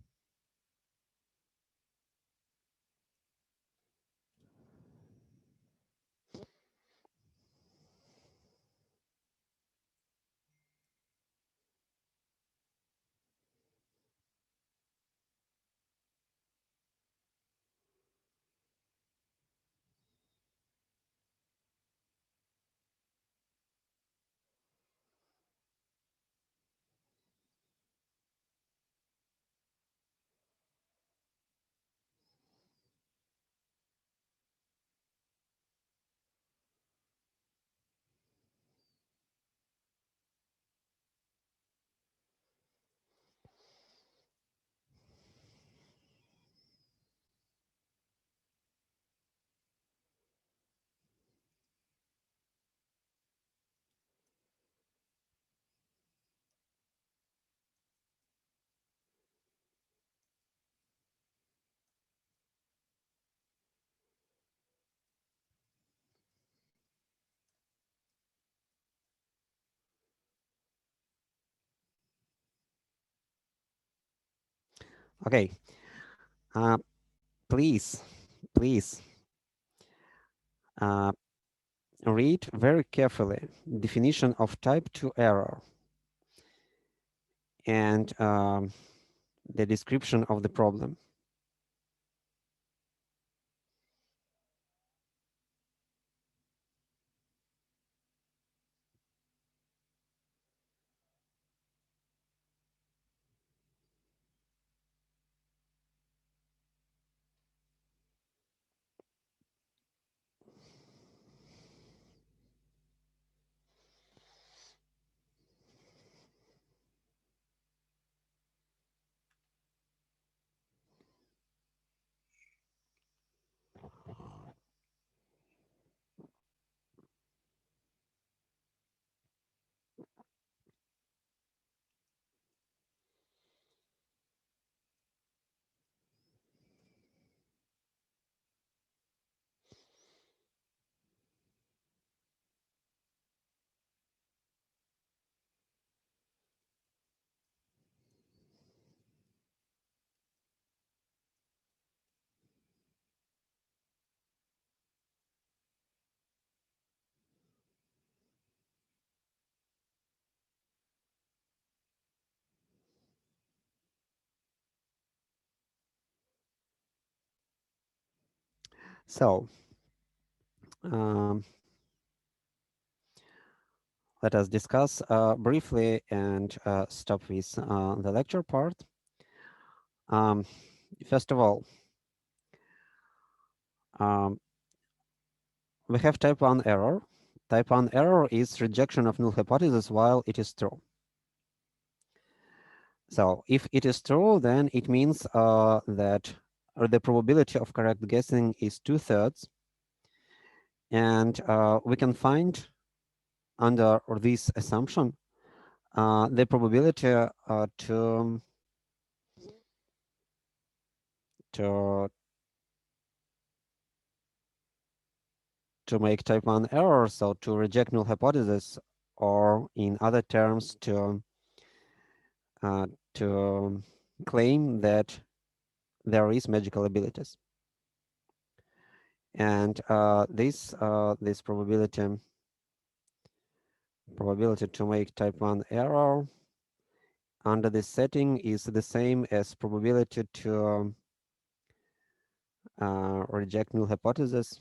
Okay. Please read very carefully definition of type 2 error and the description of the problem. So let us discuss briefly and stop with the lecture part. First of all, we have type 1 error. Type 1 error is rejection of null hypothesis while it is true. So if it is true, then it means that the probability of correct guessing is 2/3. And we can find under this assumption the probability to make type 1 error, so to reject null hypothesis, or in other terms, to claim that there is magical abilities. And this probability to make type 1 error under this setting is the same as probability to reject null hypothesis.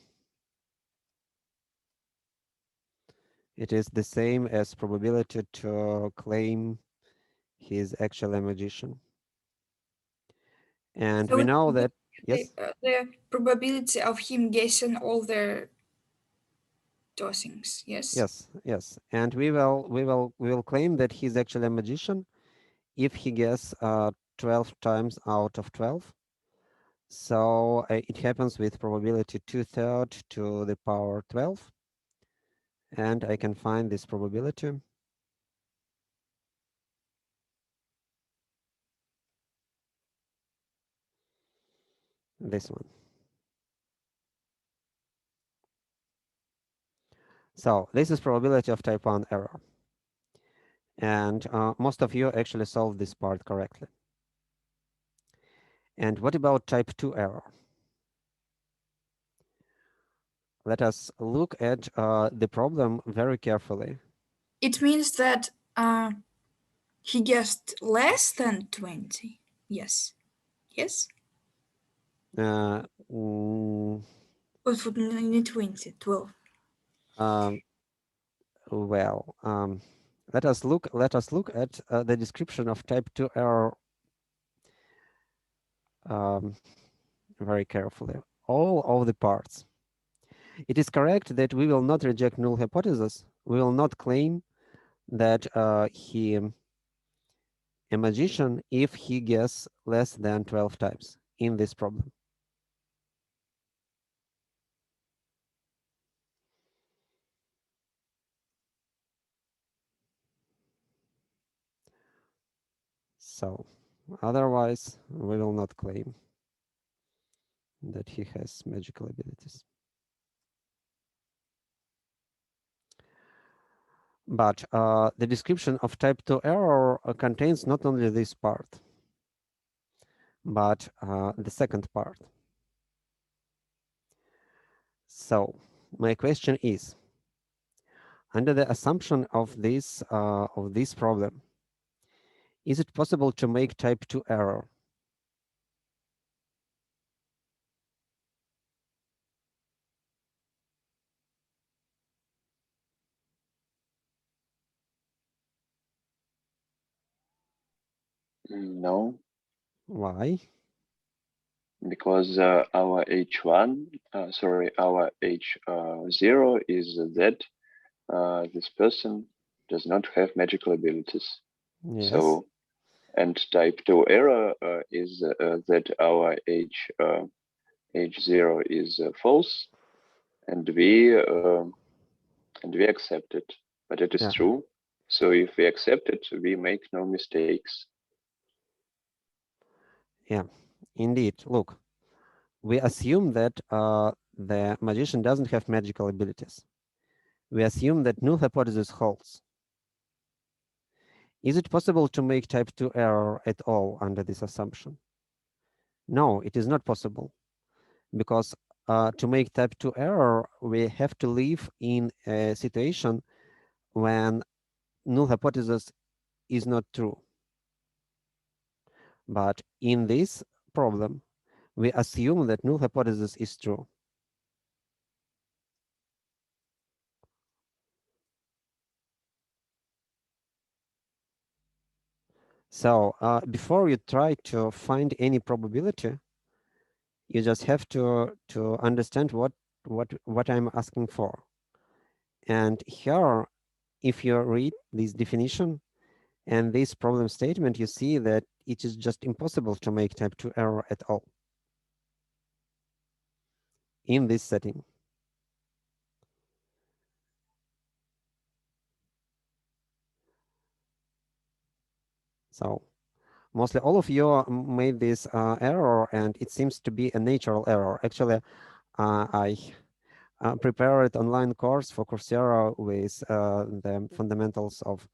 It is the same as probability to claim he's actually a magician. And So we know that, yes? the probability of him guessing all the tossings, yes? Yes, yes. And we will claim that he's actually a magician if he guesses 12 times out of 12. So it happens with probability 2/3 to the power 12. And I can find this probability. this one. So this is probability of type 1 error. And most of you actually solved this part correctly. And what about type 2 error? Let us look at the problem very carefully. It means that he guessed less than 20. Yes. Yes? Mm, Or it would need 20, 12. Well, let us look at the description of type 2 error very carefully. All of the parts. It is correct that we will not reject null hypothesis. We will not claim that he a magician if he guesses less than 12 times in this problem. So otherwise, we will not claim that he has magical abilities. But the description of type 2 error contains not only this part, but the second part. So my question is, under the assumption of this problem, is it possible to make type 2 error? No, Why? because our H1, our H0 is that this person does not have magical abilities. Yes. So, and type 2 error is that our H0 is false, and we accept it. But it is true. So if we accept it, we make no mistakes. Yeah, indeed. Look, we assume that the magician doesn't have magical abilities. We assume that null hypothesis holds. Is it possible to make type 2 error at all under this assumption? No, it is not possible, because to make type 2 error, we have to live in a situation when null hypothesis is not true. But in this problem, we assume that null hypothesis is true. So before you try to find any probability, you just have to understand what I'm asking for. And here, if you read this definition and this problem statement, you see that it is just impossible to make type 2 error at all in this setting. So mostly all of you made this error, and it seems to be a natural error. Actually, I prepared online course for Coursera with the fundamentals of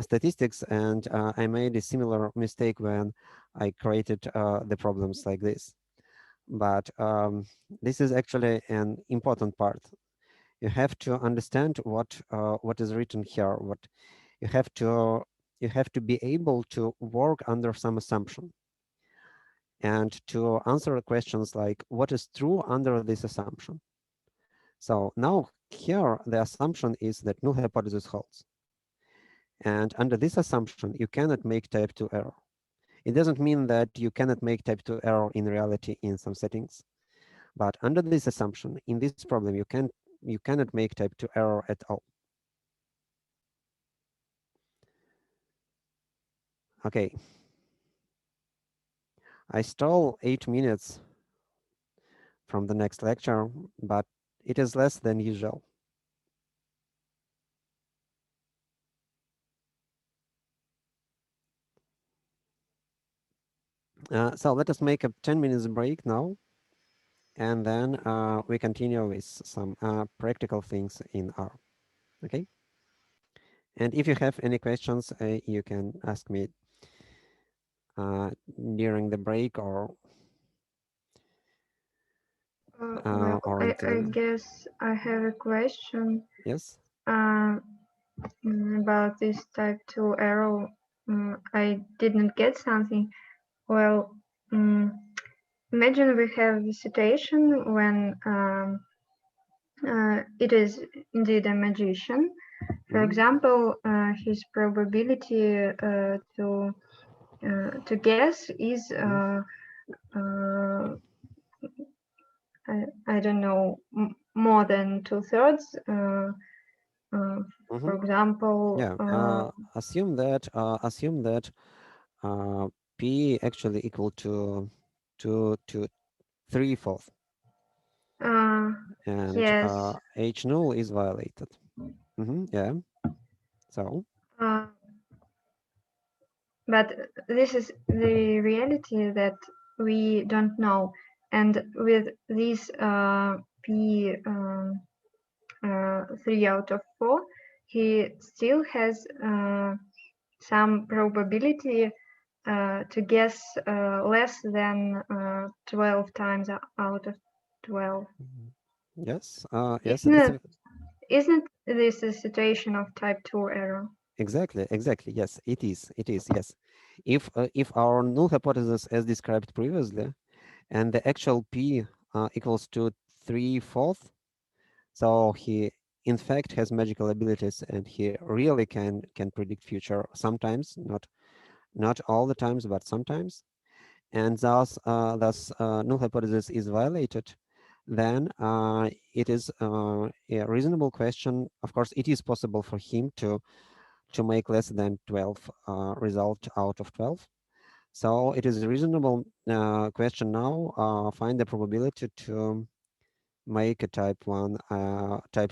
statistics, and I made a similar mistake when I created the problems like this. But this is actually an important part. You have to understand what is written here. What you have to be able to work under some assumption, and to answer questions like what is true under this assumption. So now here the assumption is that null hypothesis holds. And under this assumption, you cannot make type 2 error. It doesn't mean that you cannot make type 2 error in reality in some settings. But under this assumption, in this problem, you cannot make type 2 error at all. Okay. I stole 8 minutes from the next lecture, but it is less than usual. So let us make a 10 minutes break now. and then we continue with some practical things in R. Okay. And if you have any questions, you can ask me during the break or Well, or I guess I have a question. Yes. About this type 2 error. I didn't get something. Well, imagine we have the situation when it is indeed a magician. For example, his probability to guess is I don't know, more than 2/3. For example, yeah. Assume that P actually equal to 3/4, and yes. H null is violated. Yeah. So. But this is the reality that we don't know, and with this P 3 out of 4, he still has some probability to guess less than 12 times out of 12. Yes. Yes. Isn't this a situation of type 2 error? Exactly. Yes, it is. Yes. If our null hypothesis as described previously, and the actual P equals to 3/4, so he in fact has magical abilities, and he really can predict future sometimes, not all the times, but sometimes, and thus null hypothesis is violated, then it is a reasonable question. Of course, it is possible for him to make less than 12 result out of 12. So it is a reasonable question now. Find the probability to make a type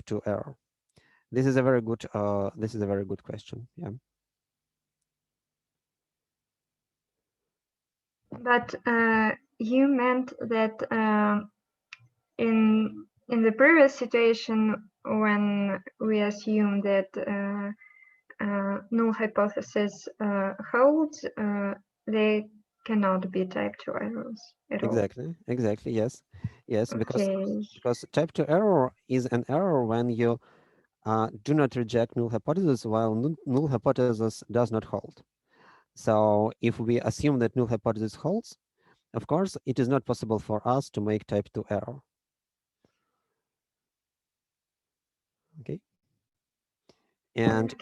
2 error. This is a very good question. Yeah. But you meant that in the previous situation, when we assume that null hypothesis holds, they cannot be type 2 errors at all. Exactly. Yes. Okay. Because type 2 error is an error when you do not reject null hypothesis while null hypothesis does not hold. So if we assume that null hypothesis holds, of course, it is not possible for us to make type 2 error. Okay. And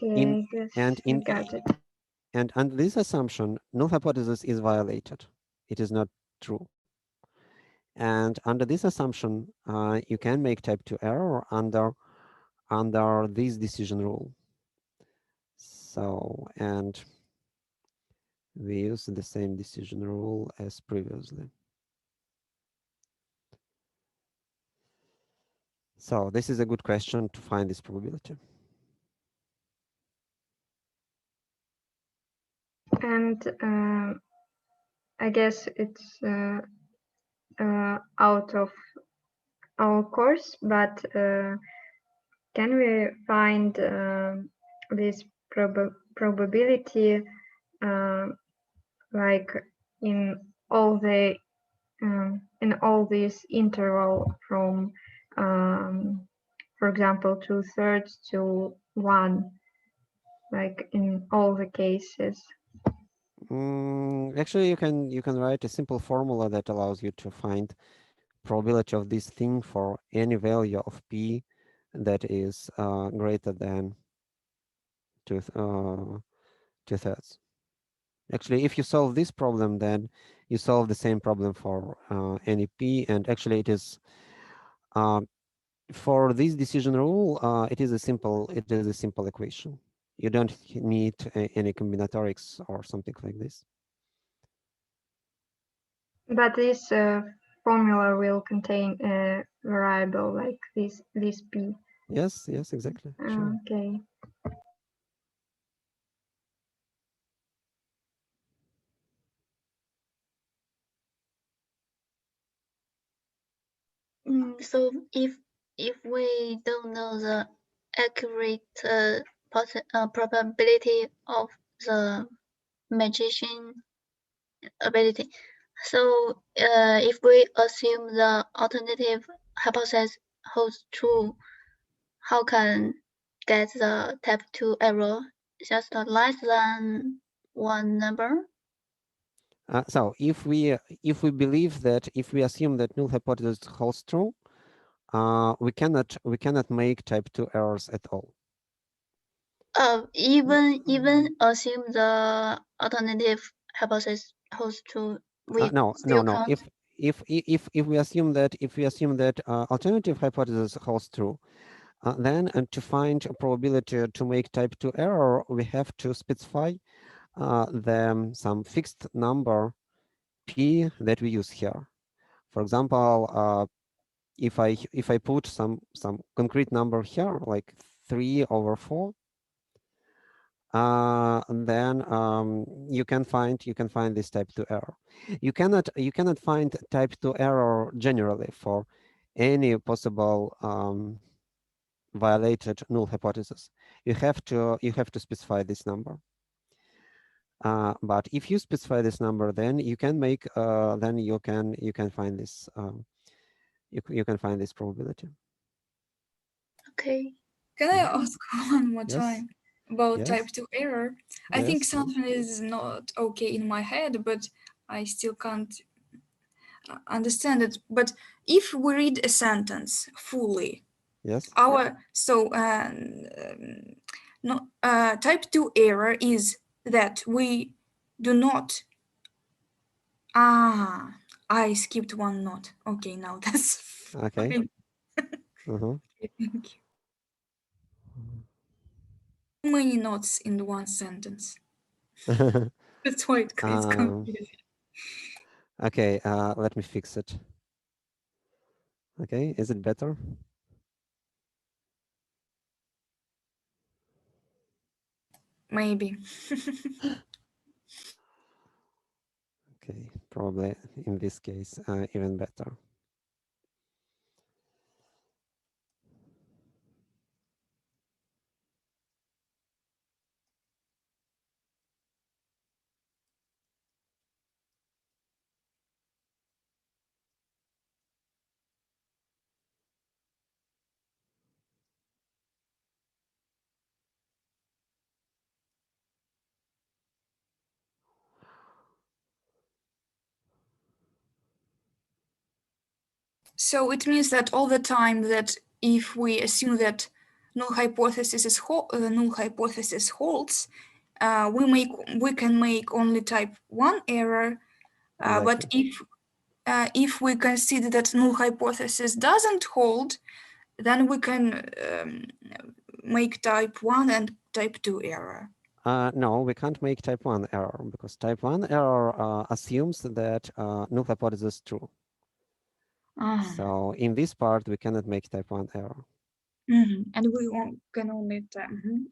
under this assumption, null hypothesis is violated. It is not true. And under this assumption, you can make type 2 error under this decision rule. So, and we use the same decision rule as previously. So this is a good question to find this probability. And I guess it's out of our course, but can we find this probability like in all this interval from for example 2/3 to 1, like in all the cases? Actually, you can write a simple formula that allows you to find probability of this thing for any value of P that is greater than 2/3. Actually, if you solve this problem, then you solve the same problem for any P, and actually it is for this decision rule, it is a simple equation. You don't need any combinatorics or something like this. But this formula will contain a variable like this P. Yes, exactly. Sure. Okay. So if we don't know the accurate probability of the magician ability, so if we assume the alternative hypothesis holds true, how can get the type 2 error just less than one number? So if we believe that, if we assume that null hypothesis holds true, we cannot make type 2 errors at all. Even assume the alternative hypothesis holds true, we No. count. If we assume that alternative hypothesis holds true, then to find a probability to make type 2 error, we have to specify some fixed number p that we use here. For example, if I put some concrete number here, like 3/4, then you can find this type 2 error. You cannot find type 2 error generally for any possible violated null hypothesis. You have to specify this number. But if you specify this number, then you can make then you can find this you can find this probability. Okay. Can I ask one more Yes. time about Yes. type 2 error? I think Yes. something is not okay in my head, but I still can't understand it. But if we read a sentence fully, Yes. type 2 error is that we do not. I skipped one note. Okay, now that's Okay. fine. Okay, thank you. Too many notes in one sentence. That's why it's confusing. Okay, let me fix it. Okay, is it better? Maybe. Okay, probably in this case even better. So it means that all the time that if we assume that null hypothesis holds, we can make only type 1 error. But if we consider that null hypothesis doesn't hold, then we can make type 1 and type 2 error. No, we can't make type 1 error because type 1 error assumes that null hypothesis is true. So in this part, we cannot make type 1 error. And we can only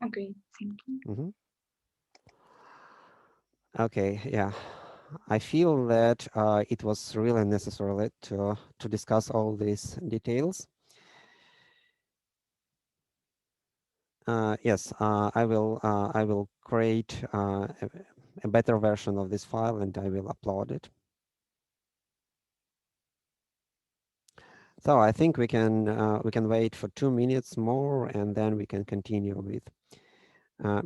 okay, thank you. Okay, yeah. I feel that it was really necessary to discuss all these details. Yes, I will create a better version of this file and I will upload it. So I think we can wait for 2 minutes more and then we can continue with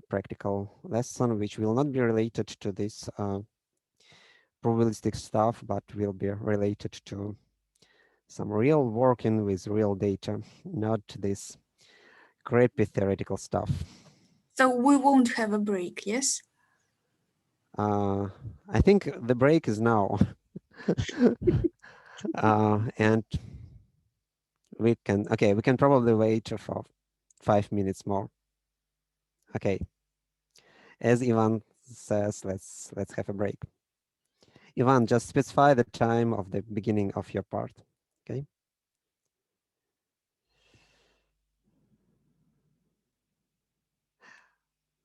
practical lesson, which will not be related to this probabilistic stuff, but will be related to some real working with real data, not this crappy theoretical stuff. So we won't have a break, yes? I think the break is now. And we can probably wait for 5 minutes more. Okay. As Ivan says, let's have a break. Ivan, just specify the time of the beginning of your part. Okay.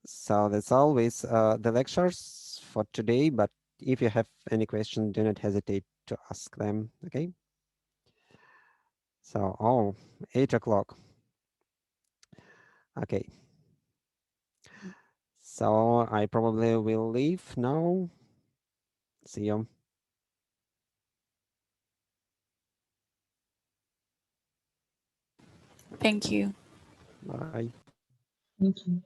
So that's always the lectures for today, but if you have any questions, do not hesitate to ask them. Okay. So, oh, 8 o'clock. Okay. So I probably will leave now. See you. Thank you. Bye. Thank you.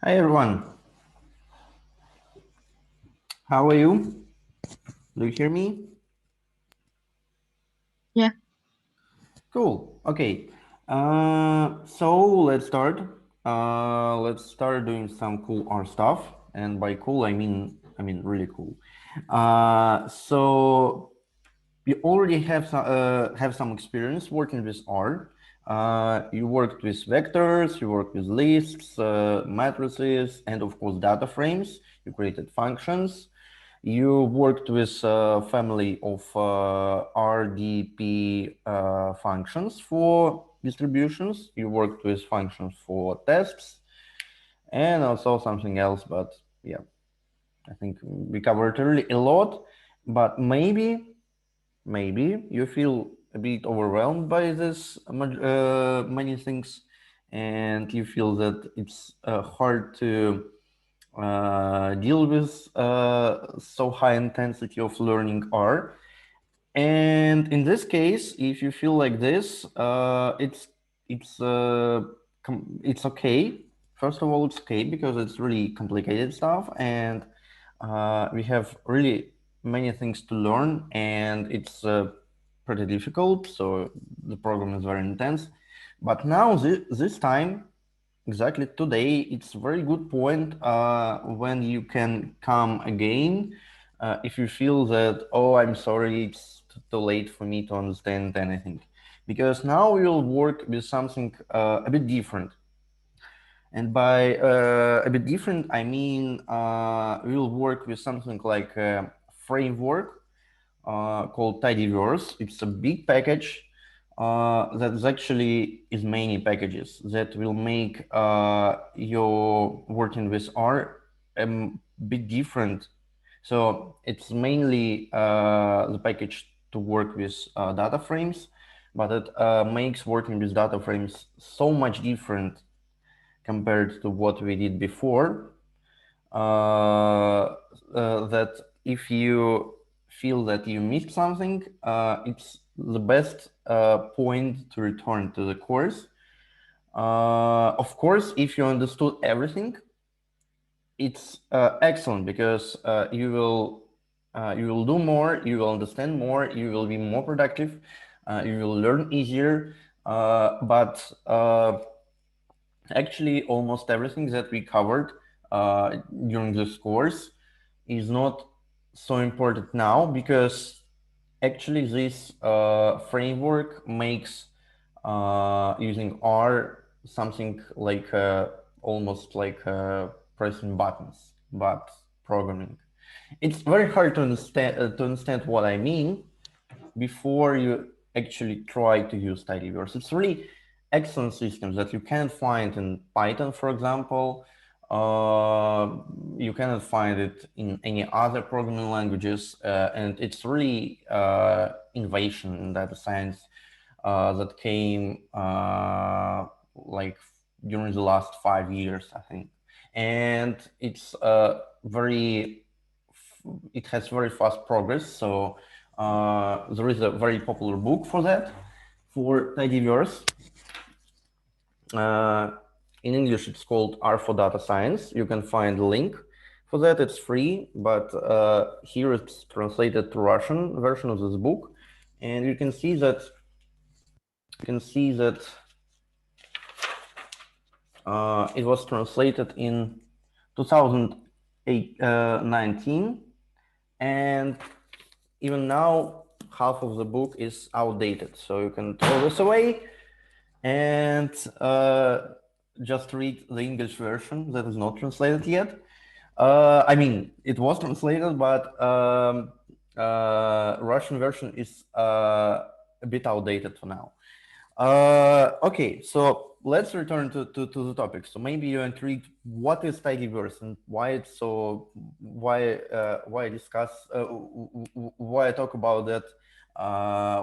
Hi everyone. How are you? Do you hear me? Yeah. Cool. Okay. So let's start. Let's start doing some cool R stuff, and by cool I mean really cool. So you already have some experience working with R. You worked with vectors, you worked with lists, matrices, and of course data frames. You created functions. You worked with a family of RDP functions for distributions. You worked with functions for tests, and also something else. But yeah, I think we covered really a lot. But maybe you feel a bit overwhelmed by this many things, and you feel that it's hard to deal with so high intensity of learning R. And in this case, if you feel like this, it's okay. First of all, it's okay because it's really complicated stuff, and we have really many things to learn, and it's pretty difficult. So the program is very intense. But now this time, exactly today, it's a very good point when you can come again if you feel that, oh, I'm sorry, it's too late for me to understand anything. Because now we'll work with something a bit different. And by a bit different, I mean we'll work with something like a framework called tidyverse. It's a big package that actually is many packages that will make your working with R a bit different. So it's mainly the package to work with data frames, but it makes working with data frames so much different compared to what we did before that if you feel that you missed something, it's the best point to return to the course. Of course, if you understood everything, it's excellent because you will do more, you will understand more, you will be more productive, you will learn easier. But actually, almost everything that we covered during this course is not so important now because actually this framework makes using R something like almost like pressing buttons, but programming. It's very hard to understand what I mean before you actually try to use tidyverse. It's really excellent systems that you can't find in Python, for example. You cannot find it in any other programming languages, and it's really innovation in data science that came like during the last 5 years, I think. And it's it has very fast progress. So there is a very popular book for that, for tidyverse. In English, it's called R for Data Science. You can find the link for that. It's free, but here it's translated to Russian version of this book, and you can see that it was translated in 2019, and even now half of the book is outdated. So you can throw this away and just read the English version that is not translated yet. I mean, it was translated, but Russian version is a bit outdated for now. Okay, so let's return to the topic. So maybe you're intrigued, what is tidyverse and why it's so, why I discuss, why I talk about that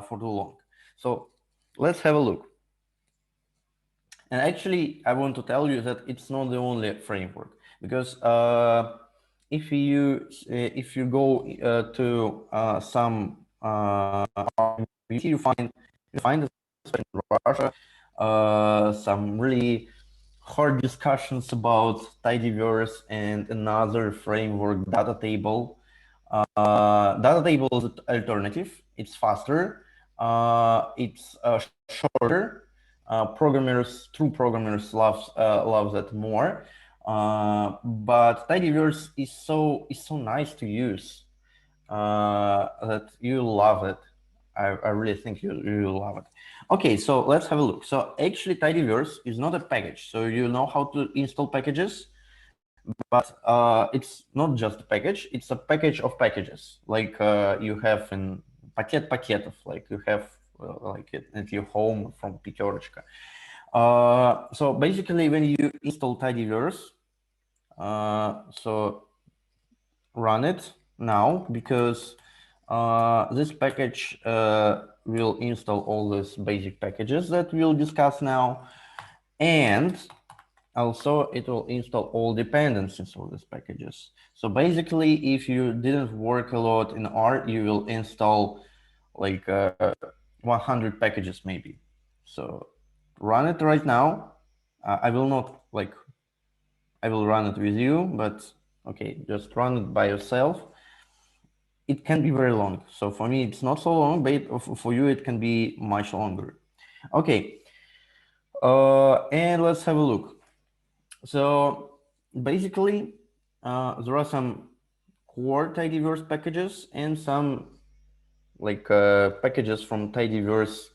for too long. So let's have a look. And actually, I want to tell you that it's not the only framework, because if you go to some you find in Russia some really hard discussions about tidyverse and another framework, data table. Data table is an alternative. It's faster. It's shorter. True programmers love that more. But tidyverse is so nice to use that you love it. I really think you love it. Okay, so let's have a look. So actually tidyverse is not a package. So you know how to install packages, but it's not just a package, it's a package of packages. Like you have in пакетов, like you have like at your home from Пятерочка. So basically when you install tidyverse, so run it now, because this package will install all these basic packages that we'll discuss now, and also it will install all dependencies of these packages. So basically, if you didn't work a lot in R, you will install like 100 packages maybe. So run it right now. I will not like, I will run it with you, but okay, just run it by yourself. It can be very long. So for me, it's not so long, but for you, it can be much longer. Okay, and let's have a look. So basically, there are some core tidyverse packages and some like packages from tidyverse.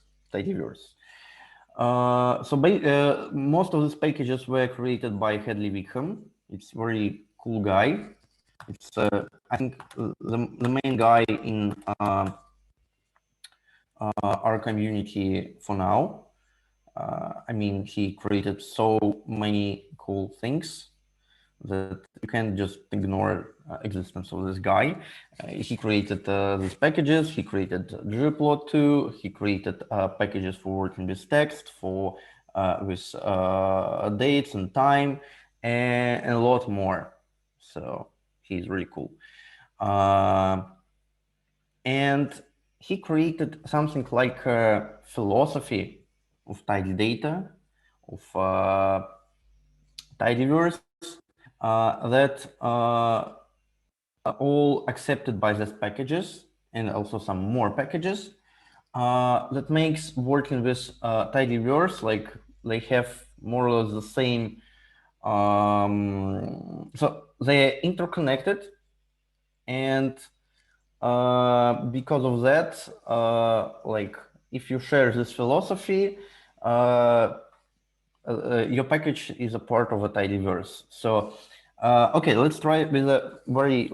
Most of these packages were created by Hadley Wickham. It's a very cool guy. It's I think the main guy in our community for now. I mean, he created so many cool things that you can't just ignore existence of this guy. He created these packages. He created ggplot2. He created packages for working with text, for with dates and time, and a lot more. So he's really cool. And he created something like a philosophy of tidy data, of tidyverse, that all accepted by these packages, and also some more packages, that makes working with tidyverse like they have more or less the same. So they're interconnected, and because of that, like if you share this philosophy, your package is a part of a tidyverse. So okay, let's try with a very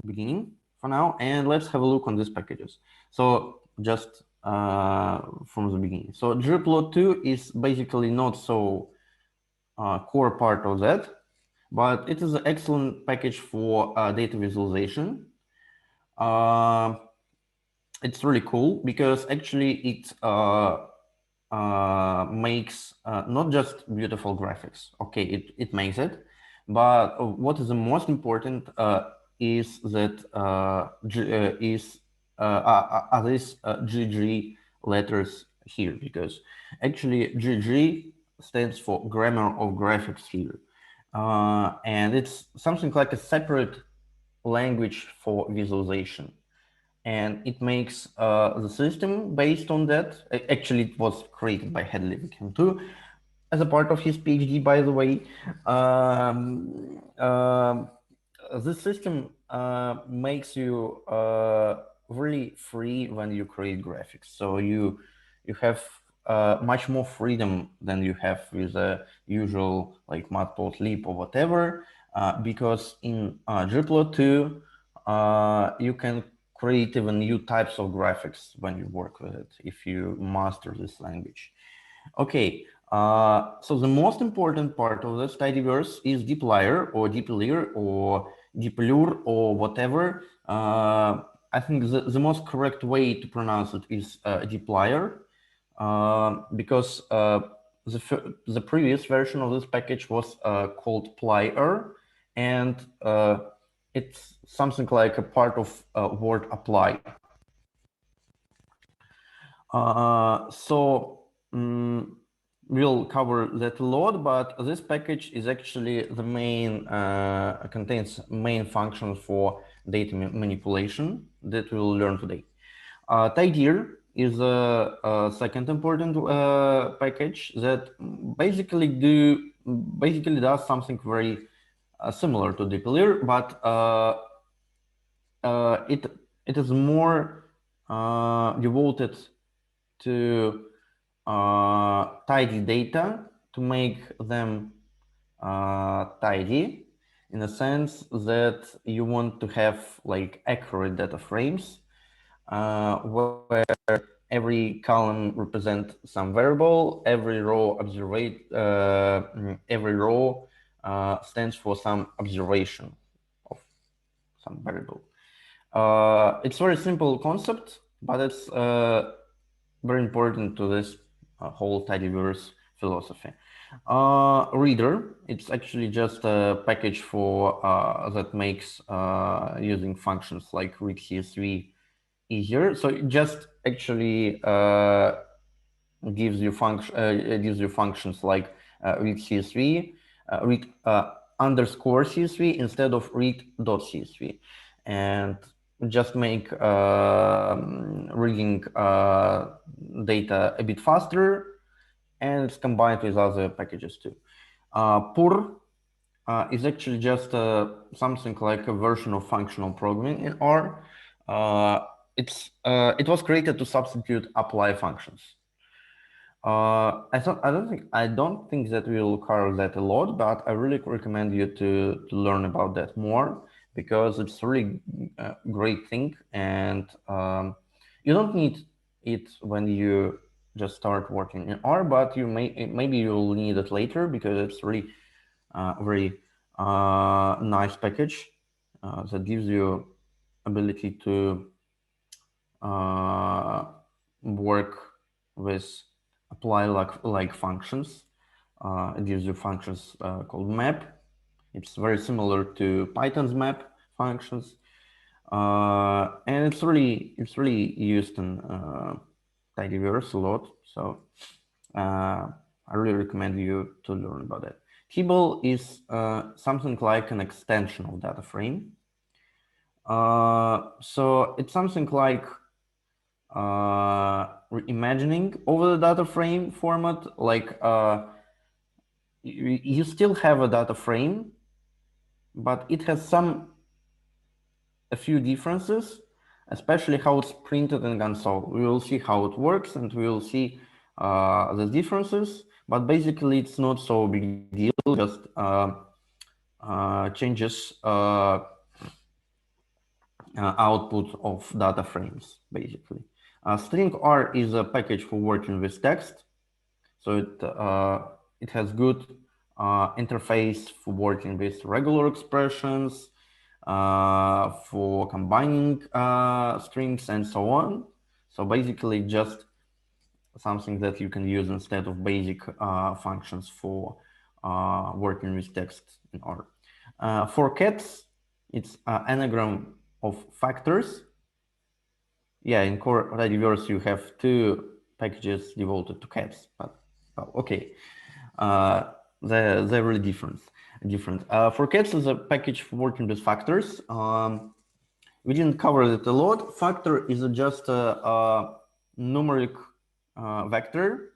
beginning for now, and let's have a look on these packages. So just from the beginning. So ggplot2 is basically not so core part of that, but it is an excellent package for data visualization. It's really cool because actually it makes not just beautiful graphics. Okay, it makes it, but what is the most important is that are these GG letters here, because actually GG stands for grammar of graphics here. And it's something like a separate language for visualization. And it makes the system based on that. Actually, it was created by Hadley Wickham too, as a part of his PhD, by the way. This system makes you really free when you create graphics. So you have much more freedom than you have with a usual like matplotlib or whatever, because in ggplot2 you can create even new types of graphics when you work with it, if you master this language. Okay, so the most important part of this tidyverse is dplyr or dplyr or dplur or whatever. I think the most correct way to pronounce it is dplyr, because the previous version of this package was called plyr, and it's something like a part of word apply. we'll cover that a lot, but this package is actually the main, contains main functions for data manipulation that we'll learn today. Tidyverse is a second important package that basically does something very similar to dplyr, but it is more devoted to tidy data to make them tidy, in the sense that you want to have like accurate data frames where every column represents some variable, every row every row stands for some observation of some variable. It's very simple concept, but it's very important to this whole tidyverse philosophy. Reader, it's actually just a package for that makes using functions like read CSV easier. So it just actually gives you functions like read CSV, read underscore CSV instead of read.csv, and just make reading data a bit faster, and it's combined with other packages too. Pur is actually just something like a version of functional programming in R. It was created to substitute apply functions. I don't think that we'll cover that a lot, but I really recommend you to learn about that more, because it's really a great thing, and you don't need it when you just start working in R, but maybe you'll need it later, because it's really very nice package that gives you ability to work with apply like functions. It gives you functions called map. It's very similar to Python's map functions, and it's really used in tidyverse a lot. So I really recommend you to learn about it. Table is something like an extension of data frame. So it's something like reimagining over the data frame format. Like you still have a data frame, but it has a few differences, especially how it's printed in console. We will see how it works, and we will see the differences, but basically it's not so big deal, just changes output of data frames, basically. String R is a package for working with text, so it has good interface for working with regular expressions, for combining strings and so on. So basically just something that you can use instead of basic functions for working with text in R. For cats, it's an anagram of factors. Yeah, in core tidyverse you have two packages devoted to cats, but okay, they're really different. For cats is a package for working with factors. We didn't cover it a lot. Factor is just a numeric vector,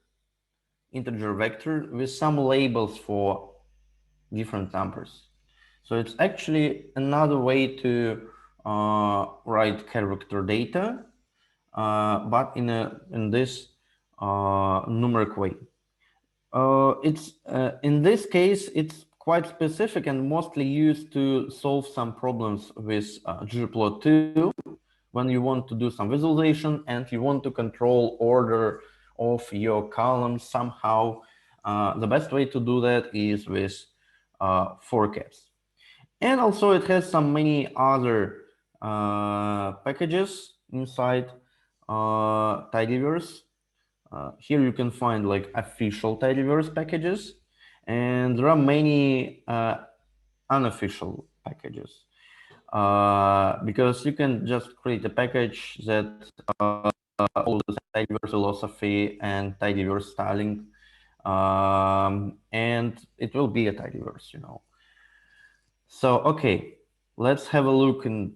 integer vector with some labels for different numbers. So it's actually another way to write character data, but in this numeric way. In this case, it's quite specific and mostly used to solve some problems with ggplot2 when you want to do some visualization and you want to control order of your columns somehow. The best way to do that is with forecasts. And also it has many other packages inside tidyverse. Here you can find like official tidyverse packages, and there are many unofficial packages, because you can just create a package that follows tidyverse philosophy and tidyverse styling, and it will be a tidyverse, you know. So, okay, let's have a look in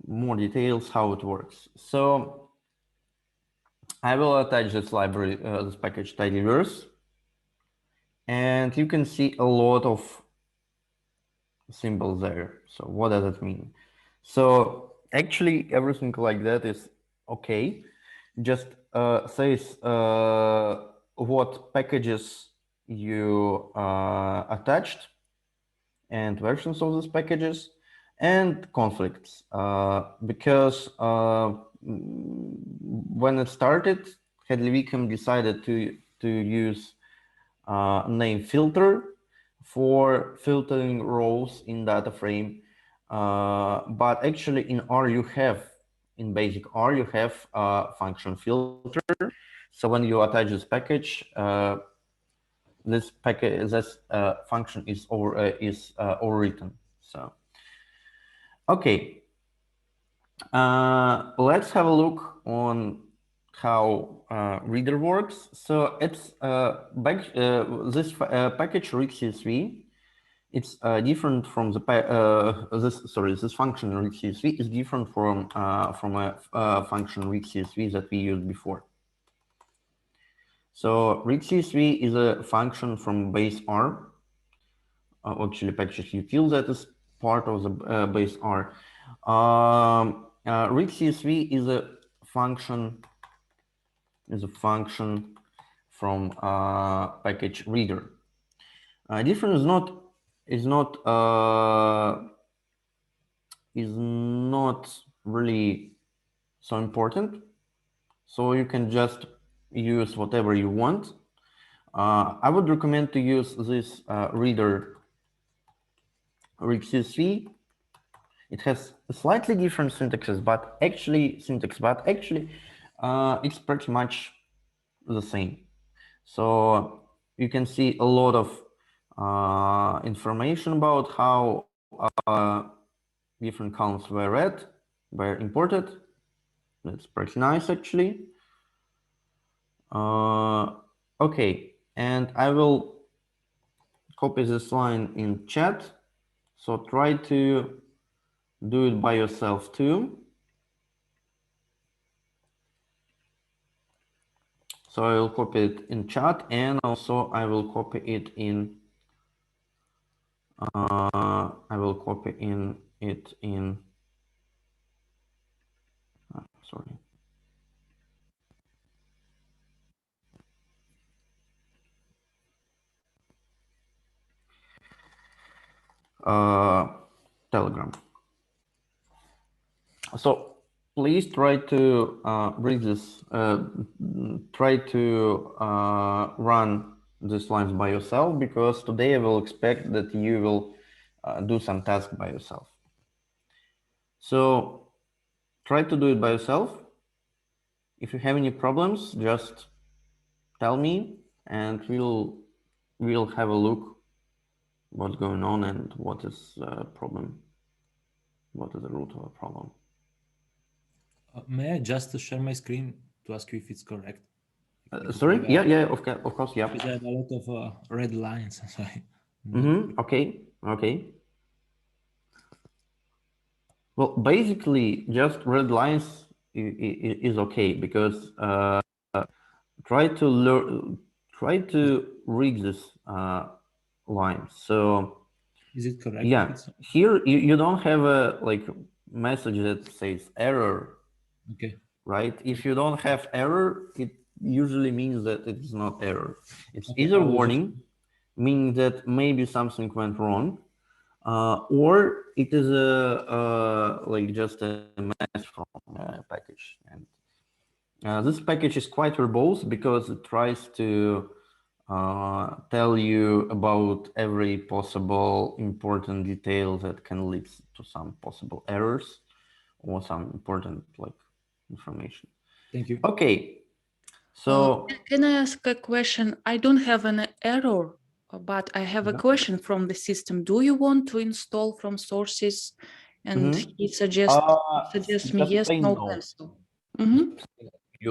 more details how it works. So I will attach this library, this package tidyverse, and you can see a lot of symbols there. So what does it mean? So actually everything like that is okay. Just says what packages you attached and versions of these packages and conflicts, because when it started, Hedlevicum decided to use name filter for filtering rows in data frame, but actually in R you have, in basic R you have function filter. So when you attach this package, this function is overwritten. So okay, let's have a look on how reader works. So it's this package read CSV. It's different from the this function read CSV is different from a function read CSV that we used before. So read CSV is a function from base R. Actually, packages util that is part of the base R. Read CSV is a function from package reader. Difference is not really so important. So you can just use whatever you want. I would recommend to use this reader read CSV. It has a slightly different syntax, but actually it's pretty much the same. So you can see a lot of information about how different columns were imported. That's pretty nice, actually. Okay, and I will copy this line in chat. So try to do it by yourself too. So I will copy it in chat, and also I will copy it in. Sorry. Telegram. So please try to read this. Try to run these lines by yourself, because today I will expect that you will do some task by yourself. So try to do it by yourself. If you have any problems, just tell me, and we'll have a look what's going on and what is the problem. What is the root of the problem? May I just share my screen to ask you if it's correct? Sorry? Yeah, of course, yeah. Because I have a lot of red lines. Sorry. Okay. Well, basically, just red lines is okay, because try to read this line. So is it correct? Yeah, here you don't have a message that says error. Okay. Right? If you don't have error, it usually means that it is not error. It's either warning, meaning that maybe something went wrong, or it is just a mess from a package. And this package is quite verbose, because it tries to tell you about every possible important detail that can lead to some possible errors or some important information. Thank you. Okay. So can I ask a question? I don't have an error, but I have a question from the system. Do you want to install from sources? And he suggests me yes, no, cancel. You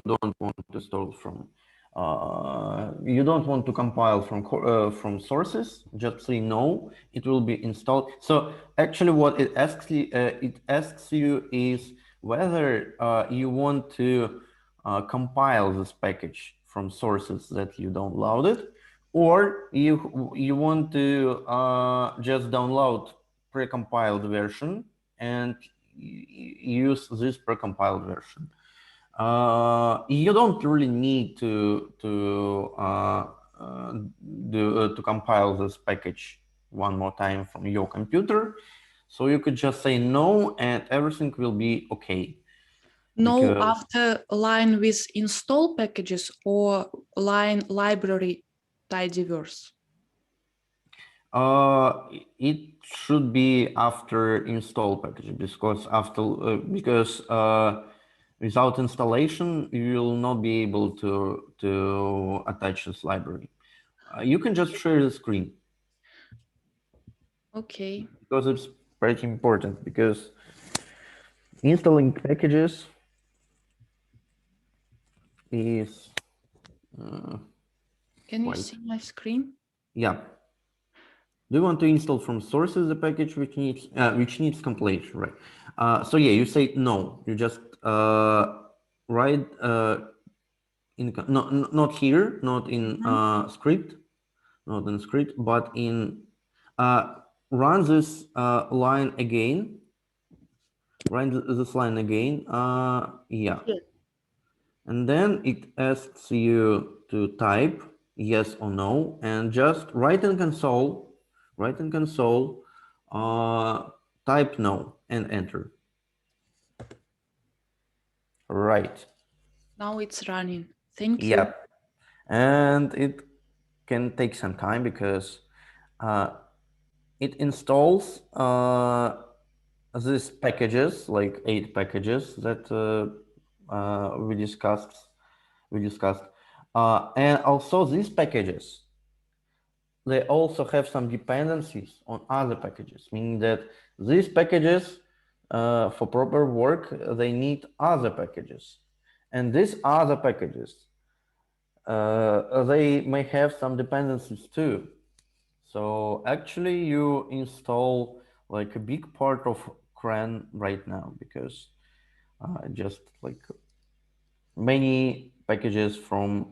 don't want to install from. you don't want to compile from sources, just say no, it will be installed. So actually what it asks you is whether you want to compile this package from sources that you downloaded, or you want to just download precompiled version and use this precompiled version. You don't really need to compile this package one more time from your computer. So you could just say no, and everything will be okay. No, after line with install packages or line library tidyverse? It should be after install package, because without installation, you will not be able to attach this library. You can just share the screen. Okay. Because it's pretty important, because installing packages is Can you see my screen? Yeah. Do you want to install from sources the package which needs compilation, right? So yeah, you say no. You just write not here, not in script, not in script, but in run this line again. Run this line again. Yeah. And then it asks you to type yes or no, and just write in console, type no and enter. Right. Now it's running. Thank you. Yeah. And it can take some time because it installs these packages, like 8 packages that we discussed. And also these packages, they also have some dependencies on other packages, meaning that these packages, for proper work, they need other packages. And these other packages, they may have some dependencies too. So actually you install like a big part of CRAN right now, because just like many packages from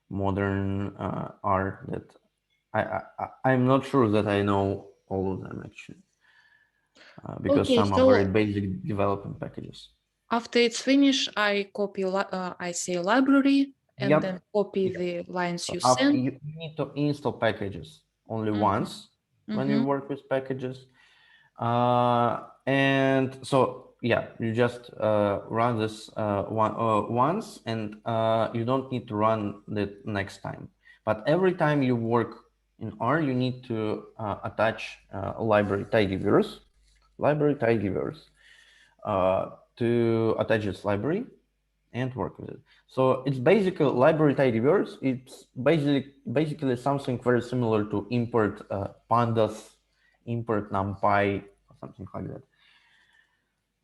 modern art that I'm not sure that I know all of them actually, because Okay, some are very basic development packages. After it's finished, I copy, I say library, and then copy the lines you sent. You need to install packages only once when you work with packages. And so, yeah, you just run this once, and you don't need to run it next time. But every time you work in R, you need to attach a library tidyverse, to attach this library and work with it. So it's basically library tidyverse. It's basically something very similar to import pandas, import numpy, or something like that.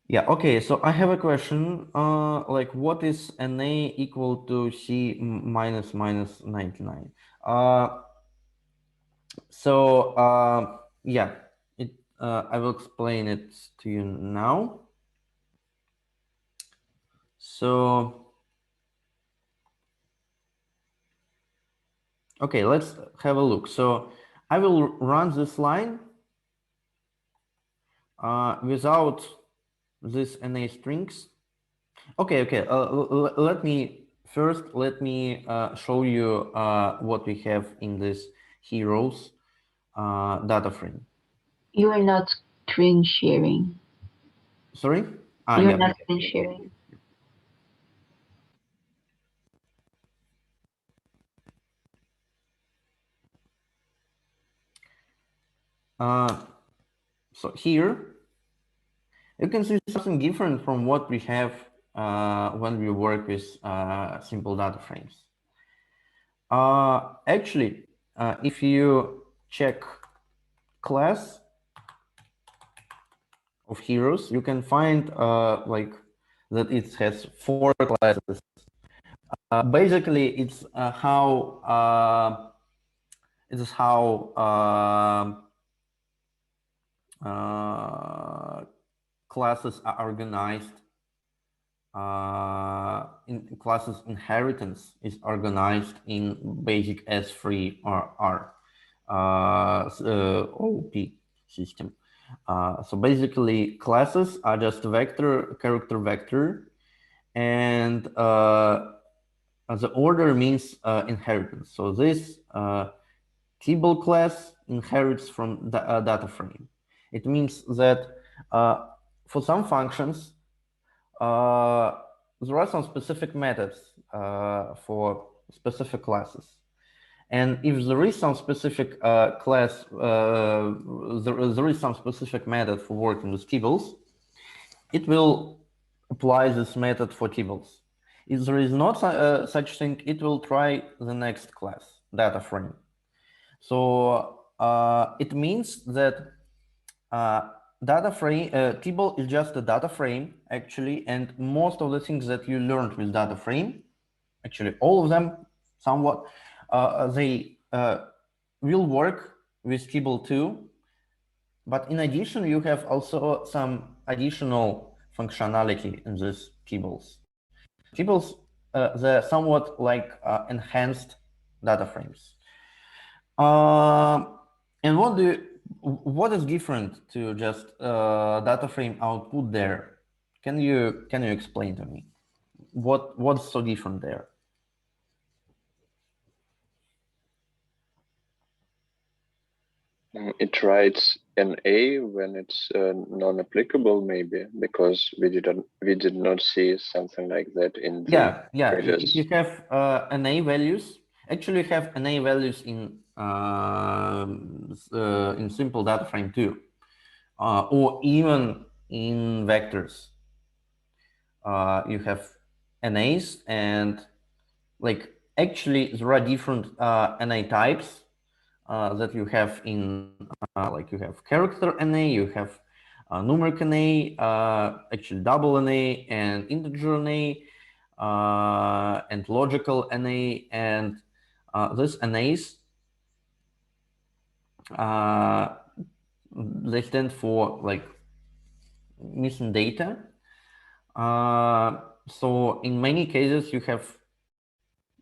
Yeah, okay, so I have a question, like what is NA equal to C minus 99? Yeah, I will explain it to you now. So, okay, let's have a look. So I will run this line without this NA strings. Okay. Let me show you what we have in this heroes data frame. You are not screen sharing. Sorry? You're not screen sharing. So here you can see something different from what we have when we work with simple data frames. Actually, if you check class of heroes, you can find like that it has 4 classes. Basically, it's how classes are organized. In classes inheritance is organized in basic S3 or R OOP system. So basically, classes are just character vector, and the order means inheritance. So this table class inherits from the data frame. It means that for some functions, there are some specific methods for specific classes. And if there is some specific class, there is some specific method for working with tables, it will apply this method for tables. If there is not such thing, it will try the next class, data frame. So it means that data frame, table is just a data frame actually, and most of the things that you learned with data frame, actually all of them somewhat, they will work with table too. But in addition, you have also some additional functionality in these tables. Tables, they're somewhat like enhanced data frames. And what is different to just data frame output there? Can you explain to me what's so different there? It writes NA when it's non-applicable, maybe because we did not see something like that in the previous. If you have NA values, actually you have NA values in simple data frame too, or even in vectors. You have NAs, and like actually there are different NA types that you have in like you have character NA, you have numeric NA, actually double NA and integer NA, and logical NA, and these NAs they stand for like missing data. So in many cases you have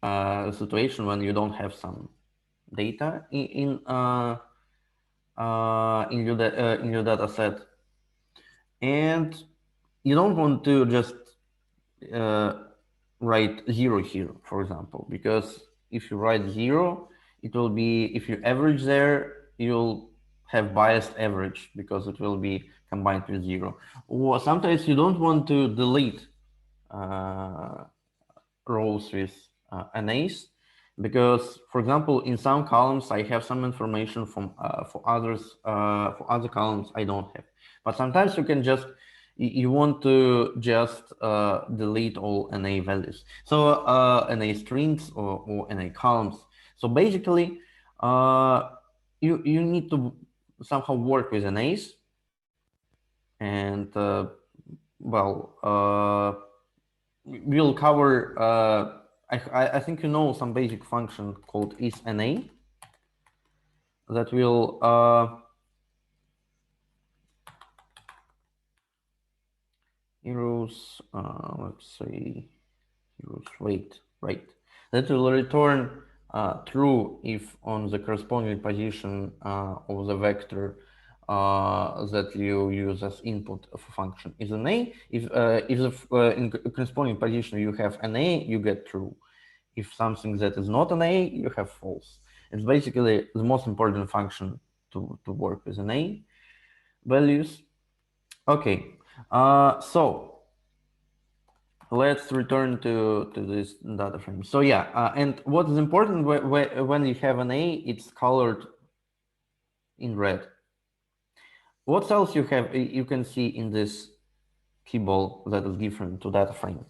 a situation when you don't have some data in your data set, and you don't want to just write 0 here, for example, because if you write 0, it will be, if you average there, you'll have biased average because it will be combined with 0. Or sometimes you don't want to delete rows with NAs, because, for example, in some columns I have some information from for other columns I don't have. But sometimes you can just you want to just delete all NA values, so NA strings or NA columns. So basically, you need to somehow work with NAs, and we'll cover. I think you know some basic function called isNA that will heroes. Let's say heroes weight, right? That will return true if on the corresponding position of the vector that you use as input of a function is an A. If in corresponding position you have an A, you get true. If something that is not an A, you have false. It's basically the most important function to work with an A values. Okay, so let's return to this data frame. So yeah, and what is important when you have an A, it's colored in red. What else you have? You can see in this table that is different to data frame.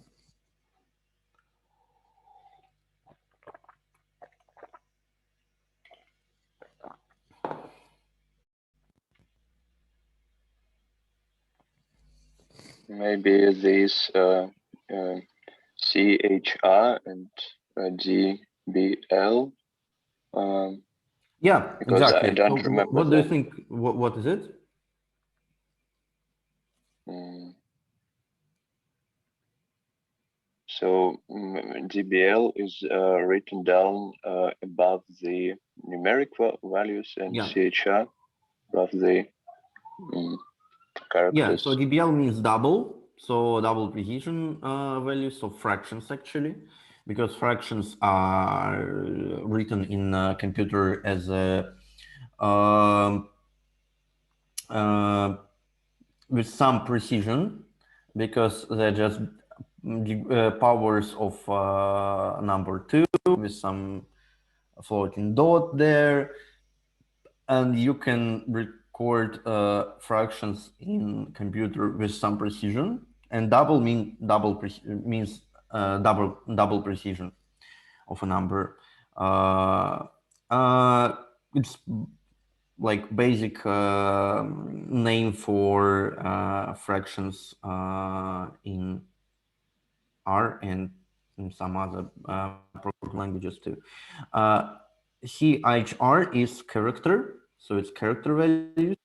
Maybe these CHR and GBL. Yeah, because exactly. I don't So remember what do you that. think? What is it? So GBL is written down above the numeric values, and Yeah. CHR above the characters. Yeah, so DBL means double, so double precision values, so fractions actually, because fractions are written in a computer as a with some precision, because they're just powers of number 2 with some floating dot there, and you can record fractions in computer with some precision. And double means double precision of a number. It's like basic name for fractions in R and in some other programming languages too. CHR is character, so it's character values,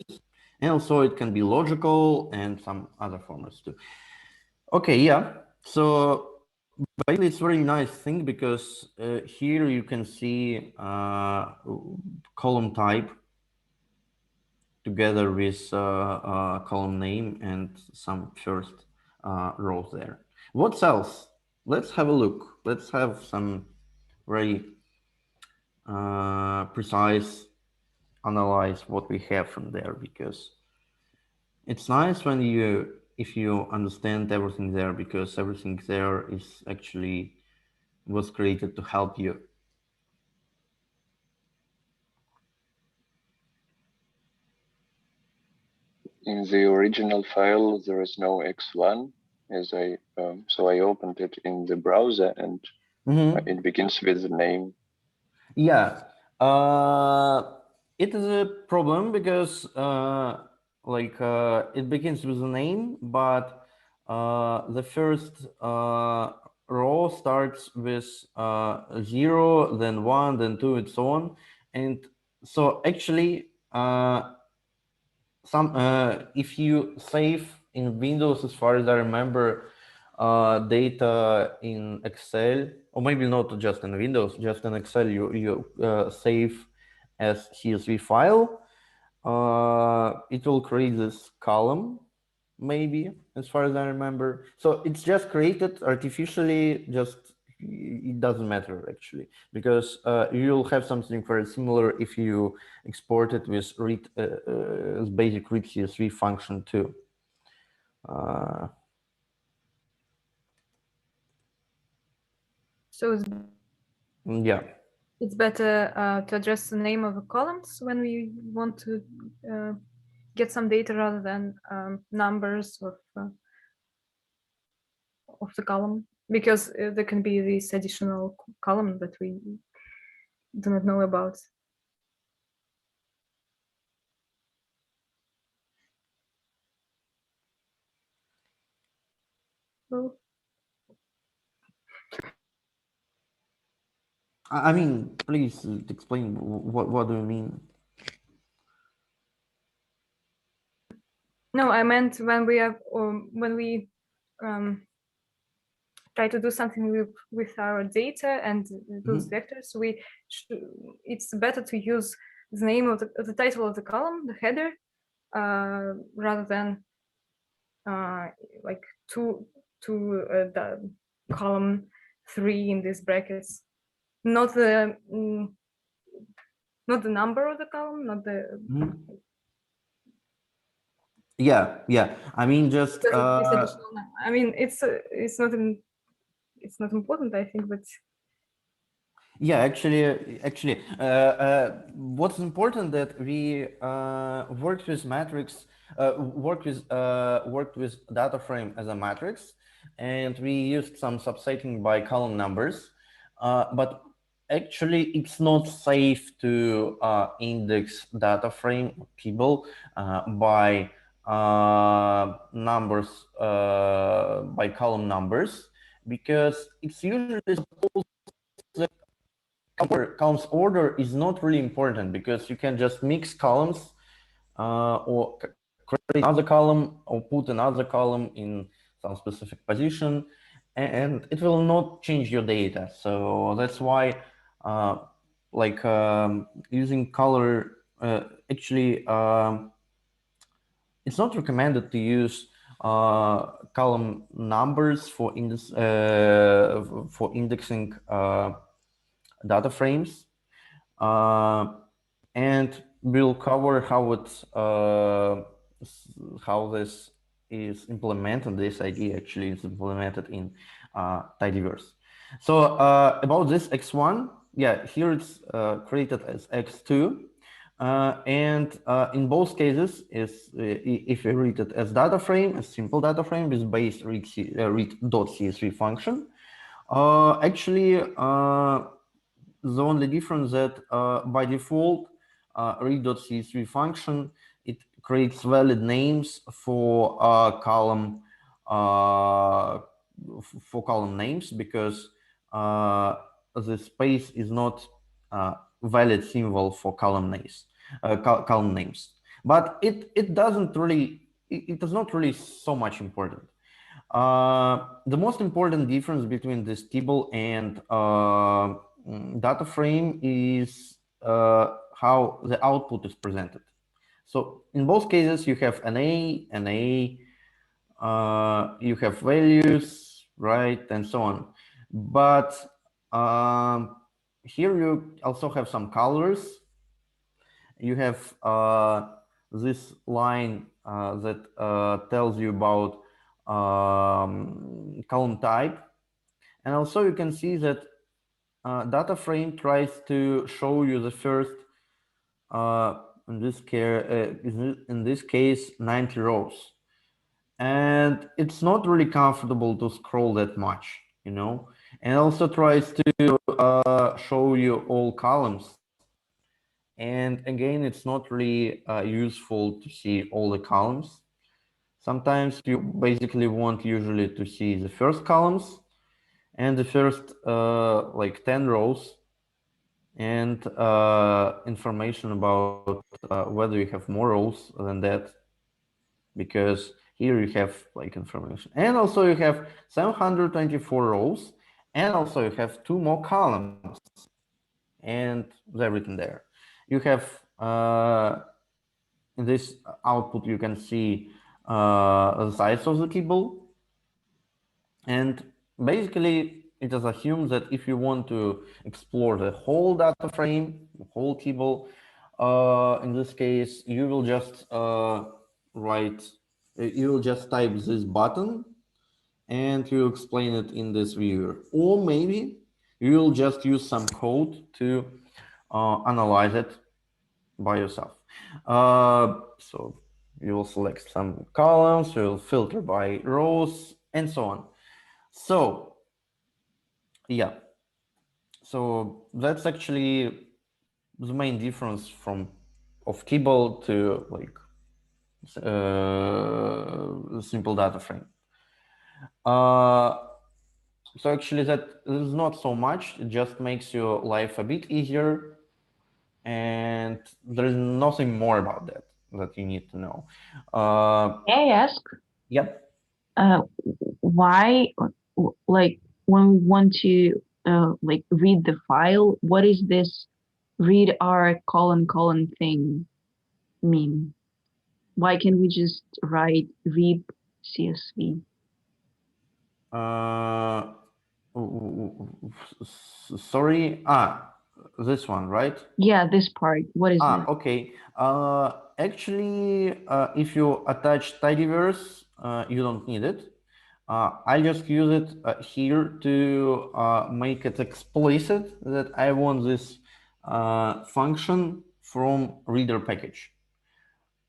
and also it can be logical and some other formats too. Okay, yeah. So basically, it's a very nice thing because here you can see column type together with column name and some first rows there. What else? Let's have a look. Let's have some very precise analyze what we have from there, because it's nice when if you understand everything there, because everything there is actually was created to help you. In the original file, there is no x1, as so I opened it in the browser, and it begins with the name. Yeah, it is a problem because it begins with a name, but the first row starts with 0, then 1, then 2, and so on. And so actually, if you save in Windows, as far as I remember, data in Excel, or maybe not just in Windows, just in Excel, you save as CSV file, it will create this column, maybe, as far as I remember. So it's just created artificially, just it doesn't matter actually, because you'll have something very similar if you export it with read basic read CSV function too. So yeah, it's better to address the name of the columns when we want to get some data rather than numbers of the column, because there can be this additional column that we do not know about. Well, I mean, please explain what do you mean? No, I meant when we have try to do something with our data and those vectors, it's better to use the name of the title of the column, the header, rather than like the column 3 in these brackets, not the number of the column, not the yeah. I mean, just I mean, it's not important, I think, but yeah, actually, what's important that we worked with matrix, worked with data frame as a matrix, and we used some subsetting by column numbers, but actually it's not safe to index data frame table by numbers, by column numbers, because it's usually supposed that columns order is not really important, because you can just mix columns or create another column or put another column in some specific position, and it will not change your data. So that's why using color, actually it's not recommended to use column numbers for indexing data frames, and we'll cover how this is implemented. This idea actually is implemented in tidyverse. So about this x1, yeah, here it's created as x2. And in both cases, if you read it as data frame, a simple data frame with base read.csv function, actually the only difference that by default read.csv function, it creates valid names for column names, because the space is not valid symbol for column names. But it doesn't really, it is not really so much important. The most important difference between this table and data frame is how the output is presented. So in both cases, you have an A, you have values, right, and so on. But here you also have some colors. You have this line that tells you about column type, and also you can see that data frame tries to show you the first in this case 90 rows, and it's not really comfortable to scroll that much, you know, and also tries to show you all columns. And again, it's not really useful to see all the columns. Sometimes you basically want usually to see the first columns and the first like 10 rows, and information about whether you have more rows than that, because here you have like information. And also you have 724 rows, and also you have 2 more columns, and they're written there. You have in this output, you can see the size of the table, and basically it is assumed that if you want to explore the whole data frame, the whole table, in this case, you will just you will just type this button and you explain it in this viewer, or maybe you will just use some code to analyze it by yourself. So you will select some columns, you will filter by rows, and so on. So yeah, so that's actually the main difference of table to like simple data frame. So actually that is not so much, it just makes your life a bit easier, and there's nothing more about that you need to know. May I ask? Yep. Why, like, when we want to like read the file, what is this read r : thing mean? Why can't we just write read CSV? Sorry. This one, right? Yeah, this part. What is that? Okay. Actually, if you attach tidyverse, you don't need it. I just use it here to make it explicit that I want this function from reader package.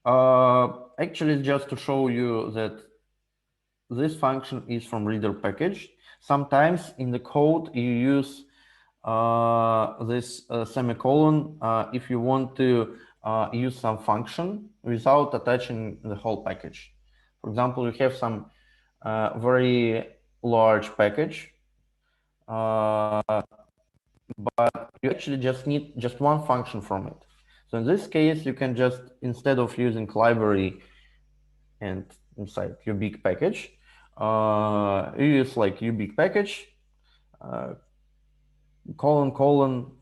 Actually, just to show you that this function is from reader package. Sometimes in the code you use this semicolon if you want to use some function without attaching the whole package. For example, you have some very large package, but you actually just need just one function from it. So in this case, you can just, instead of using library and inside your big package, you use like your big package, colon,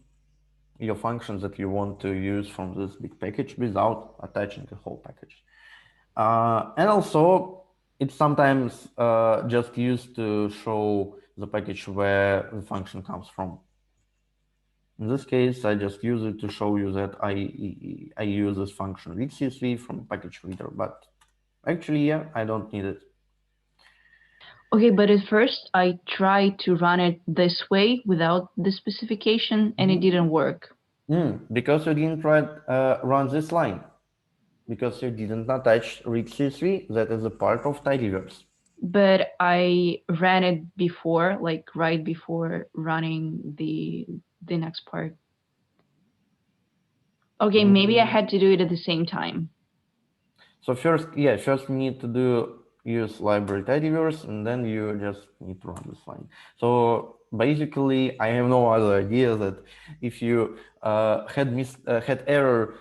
your functions that you want to use from this big package without attaching the whole package. And also, it's sometimes just used to show the package where the function comes from. In this case, I just use it to show you that I use this function read CSV from package reader, but actually, yeah, I don't need it. Okay, but at first I tried to run it this way without the specification and it didn't work. Because you didn't run this line. Because you didn't attach read CSV, that is a part of tidyverse. But I ran it before, like right before running the next part. Okay, maybe I had to do it at the same time. So first you need to use library tidyverse, and then you just need to run this line. So basically, I have no other idea that if you had error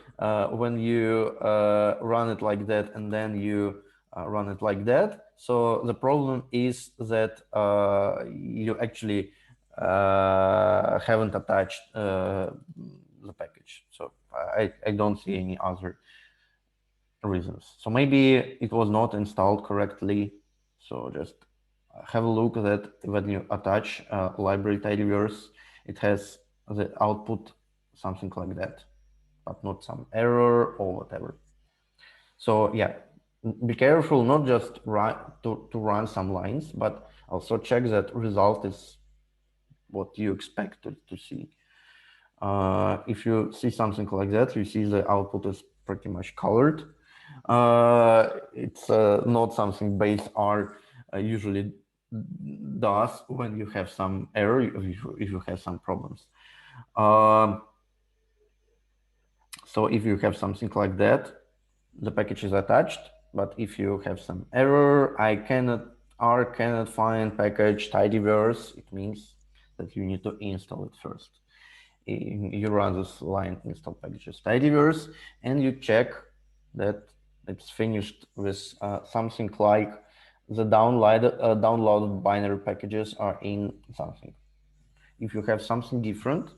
when you run it like that, and then you run it like that. So the problem is that you actually haven't attached the package. So I don't see any other reasons. So maybe it was not installed correctly. So just have a look that when you attach library tidyverse, it has the output something like that, but not some error or whatever. So yeah, be careful not just to run some lines, but also check that result is what you expect to see. If you see something like that, you see the output is pretty much colored. It's not something base R usually does when you have some error, if you have some problems. So if you have something like that, the package is attached, but if you have some error, R cannot find package tidyverse, it means that you need to install it first. You run this line install packages tidyverse, and you check that it's finished with something like the downloaded binary packages are in something. If you have something different,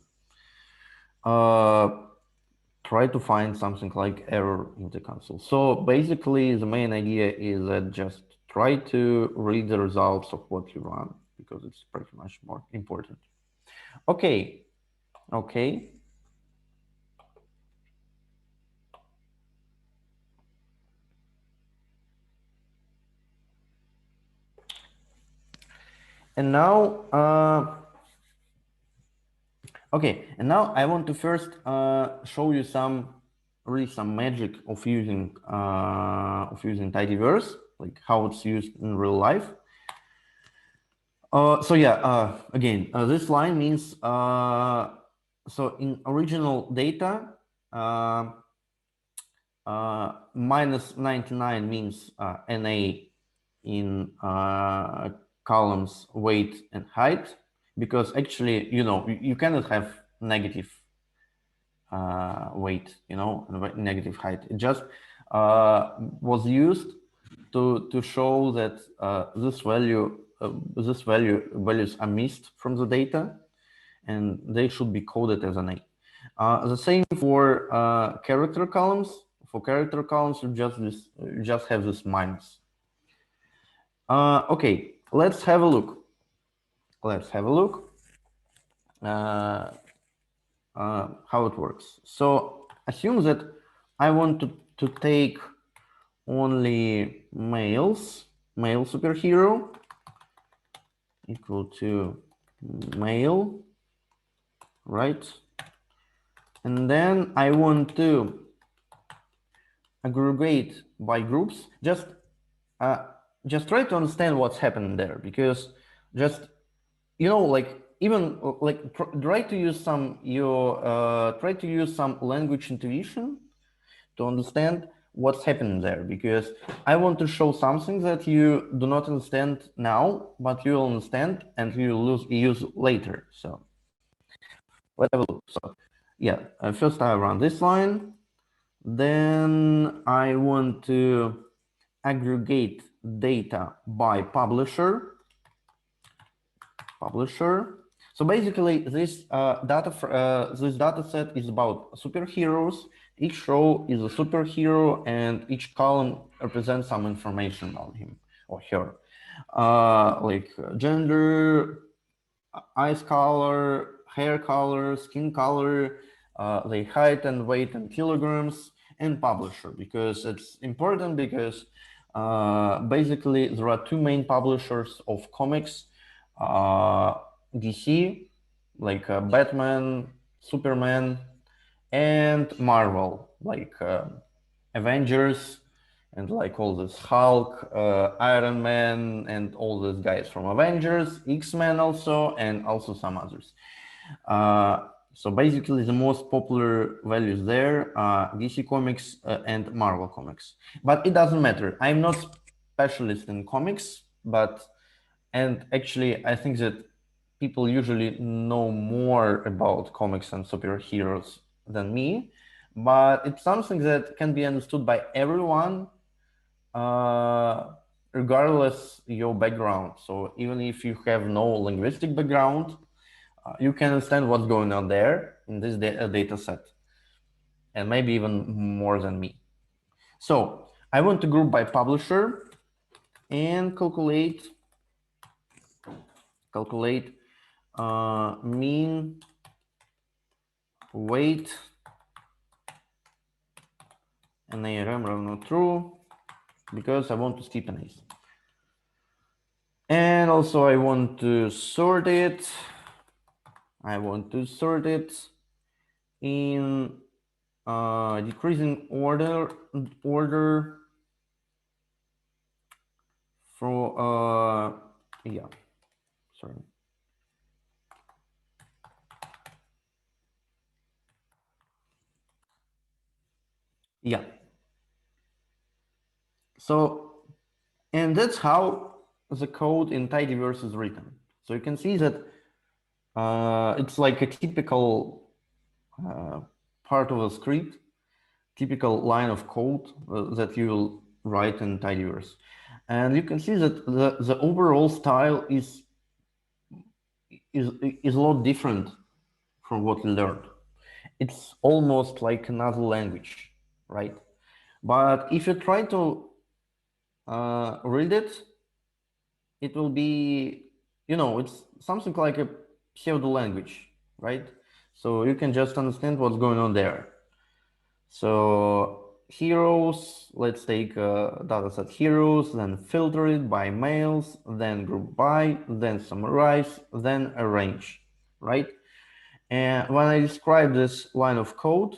try to find something like error in the console. So basically, the main idea is that just try to read the results of what you run, because it's pretty much more important. Okay. And now, I want to first show you some magic of using tidyverse, like how it's used in real life. So yeah, again, this line means so in original data, minus 99 means NA in columns weight and height, because actually, you cannot have negative weight, and negative height. It just was used to show that values are missed from the data, and they should be coded as an A. The same for character columns. For character columns, you just have this minus. Okay, let's have a look. How it works. So assume that I want to take only male superhero equal to male, right? And then I want to aggregate by groups. Just try to understand what's happening there, because just try to use some language intuition to understand what's happening there, because I want to show something that you do not understand now, but you will understand and you will use later. So let's have a look. So yeah, first I run this line, then I want to aggregate data by publisher. So basically, this this data set is about superheroes. Each row is a superhero, and each column represents some information about him or her, like gender, eyes color, hair color, skin color, the height and weight in kilograms, and publisher, because it's important because basically there are two main publishers of comics. DC, like Batman, Superman, and Marvel, like Avengers, and like all this Hulk, Iron Man, and all these guys from Avengers, X-Men also, and also some others. So basically the most popular values there are DC Comics and Marvel Comics. But it doesn't matter. I'm not specialist in comics, and actually I think that people usually know more about comics and superheroes than me, but it's something that can be understood by everyone, regardless your background. So even if you have no linguistic background, you can understand what's going on there in this data set, and maybe even more than me. So I want to group by publisher and calculate mean, weight, and ARM равно true, because I want to skip an ace. And also I want to sort it. In decreasing order for yeah, sorry. Yeah. So, and that's how the code in tidyverse is written. So you can see that it's like a typical part of a script, typical line of code that you will write in tidyverse. And you can see that the overall style is a lot different from what we learned. It's almost like another language, right? But if you try to read it, it will be, it's something like a pseudo language, right? So you can just understand what's going on there. So heroes, let's take a data set heroes, then filter it by males, then group by, then summarize, then arrange, right? And when I describe this line of code,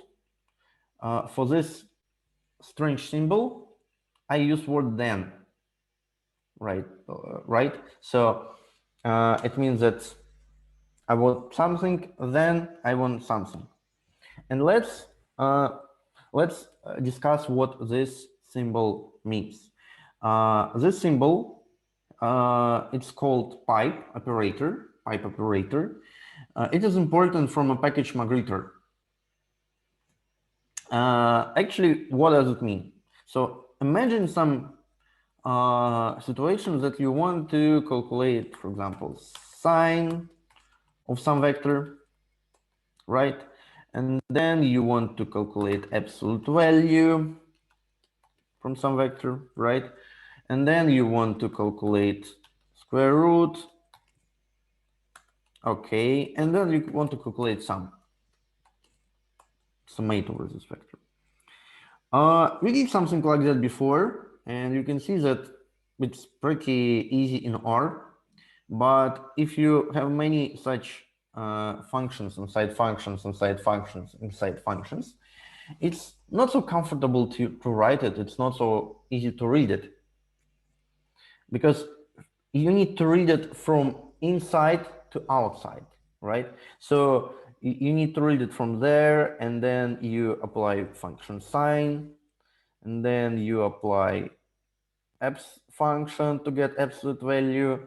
for this strange symbol, I use word then, right? So it means that I want something, then I want something. And let's discuss what this symbol means. This symbol, it's called pipe operator. It is important from a package migrator. Actually, what does it mean? So imagine some situations that you want to calculate, for example, sign of some vector, right? And then you want to calculate absolute value from some vector, right? And then you want to calculate square root. Okay, and then you want to calculate summate over this vector. We did something like that before, and you can see that it's pretty easy in R. But if you have many such functions inside functions, it's not so comfortable to write it. It's not so easy to read it, because you need to read it from inside to outside, right? So you need to read it from there, and then you apply function sign, and then you apply abs function to get absolute value,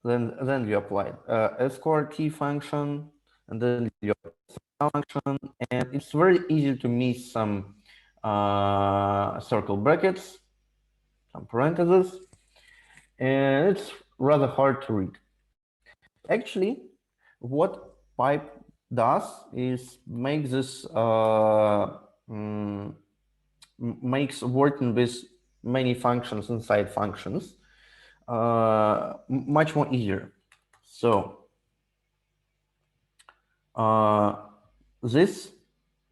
then you apply sqrt function, and then you apply function, and it's very easy to miss some circle brackets, some parentheses, and it's rather hard to read. Actually, what pipe does is make this makes working with many functions inside functions much more easier. So this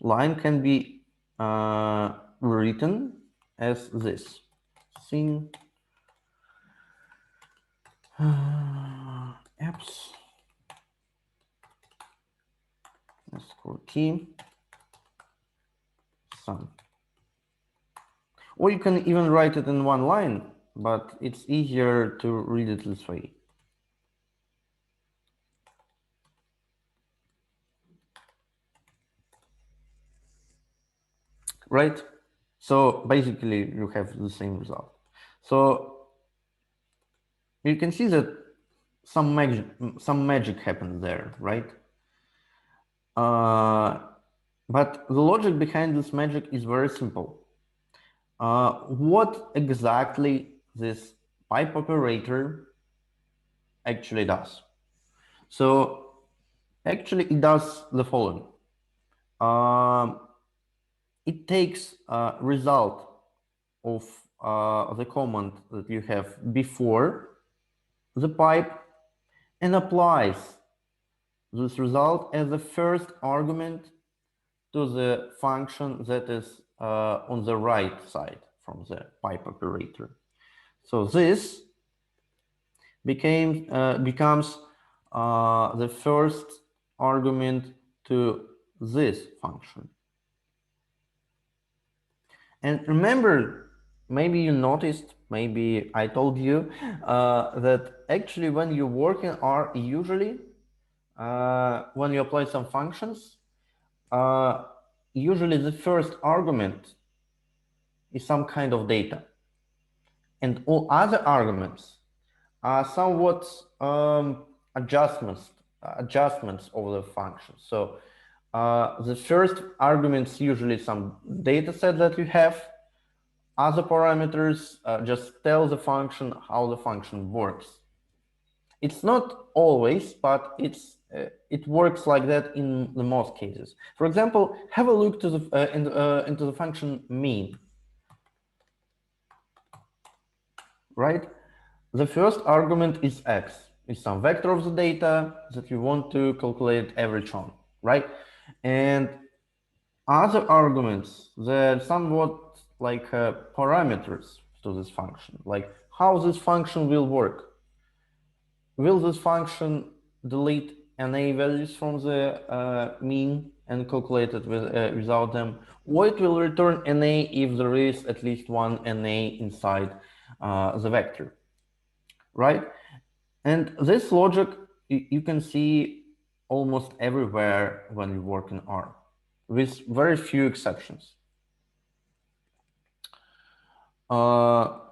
line can be written as this. Sing apps sqrt sum. Or you can even write it in one line, but it's easier to read it this way. Right? So basically you have the same result. So you can see that some magic happened there, right? But the logic behind this magic is very simple. What exactly this pipe operator actually does? So actually it does the following. It takes a result of the command that you have before the pipe and applies this result as the first argument to the function that is on the right side from the pipe operator. So this becomes the first argument to this function. And remember, maybe you noticed, maybe I told you that actually when you work in R, usually when you apply some functions, usually the first argument is some kind of data, and all other arguments are somewhat adjustments of the function. So the first argument is usually some data set that you have. Other parameters just tell the function how the function works. It's not always, but it works like that in the most cases. For example, have a look to the into the function mean. Right? The first argument is x. It's some vector of the data that you want to calculate every term, right? And other arguments, they're somewhat like parameters to this function, like how this function will work. Will this function delete NA values from the mean and calculate it without them, or it will return NA if there is at least one NA inside the vector, right? And this logic you can see almost everywhere when you work in R, with very few exceptions. Well,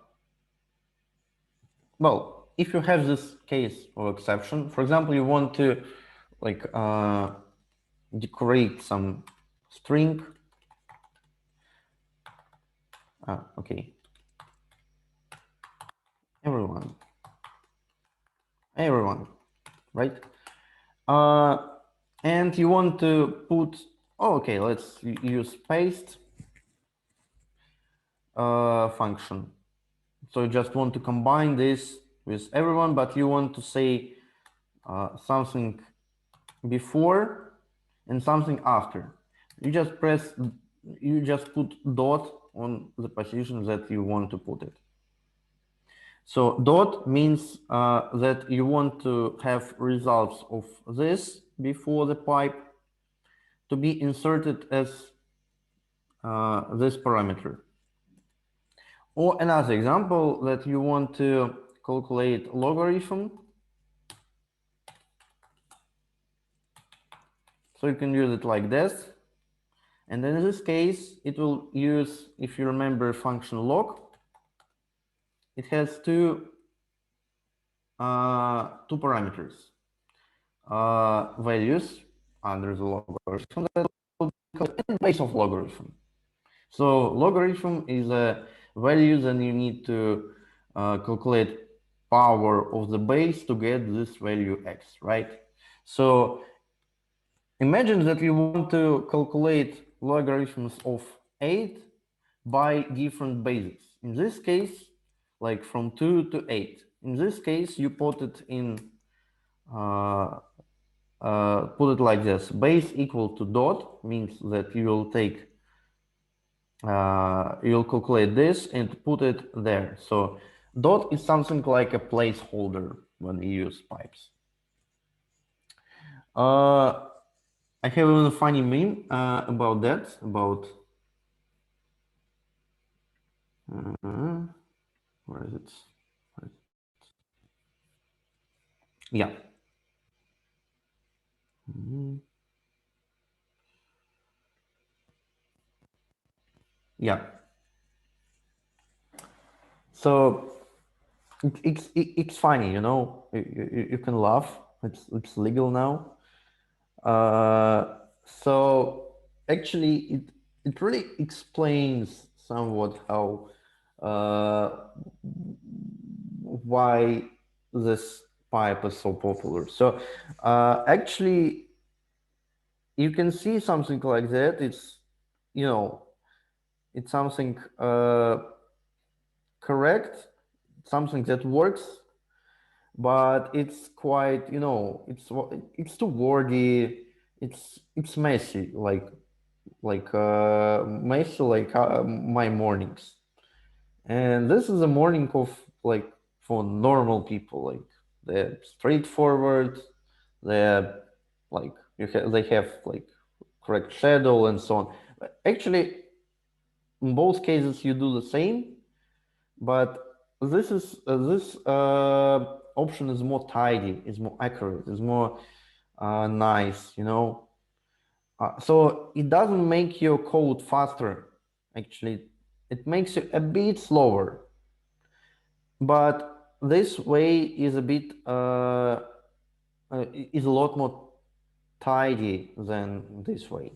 if you have this case or exception, for example, you want to like decorate some string. Okay. Everyone, right? And you want to put, oh, okay, let's use paste function. So you just want to combine this with everyone, but you want to say something before and something after. You just put dot on the position that you want to put it. So dot means that you want to have results of this before the pipe to be inserted as this parameter. Or another example, that you want to calculate logarithm. So you can use it like this. And in this case, it will use, if you remember function log, it has two parameters, values under the logarithm and base of logarithm. So logarithm is a value that you need to calculate power of the base to get this value x, right? So imagine that you want to calculate logarithms of 8 by different bases. In this case, like from 2 to 8. In this case, you put it in, put it like this: base equal to dot, means that you will take, you'll calculate this and put it there. So dot is something like a placeholder when you use pipes. I have even a funny meme about that, about where is it? Yeah. Yeah. So it's funny, you know. You can laugh. It's legal now. So actually, it really explains somewhat how why this pipe is so popular. So actually, you can see something like that. It's, you know, it's something correct, something that works, but it's quite, you know, it's too wordy. It's messy, like messy, like my mornings. And this is a morning of, like, for normal people, like they're straightforward, they're like, they have like correct shadow and so on. Actually, in both cases you do the same, but this is this option is more tidy, is more accurate, is more nice, you know. So it doesn't make your code faster. Actually, it makes it a bit slower, but this way is a bit is a lot more tidy than this way.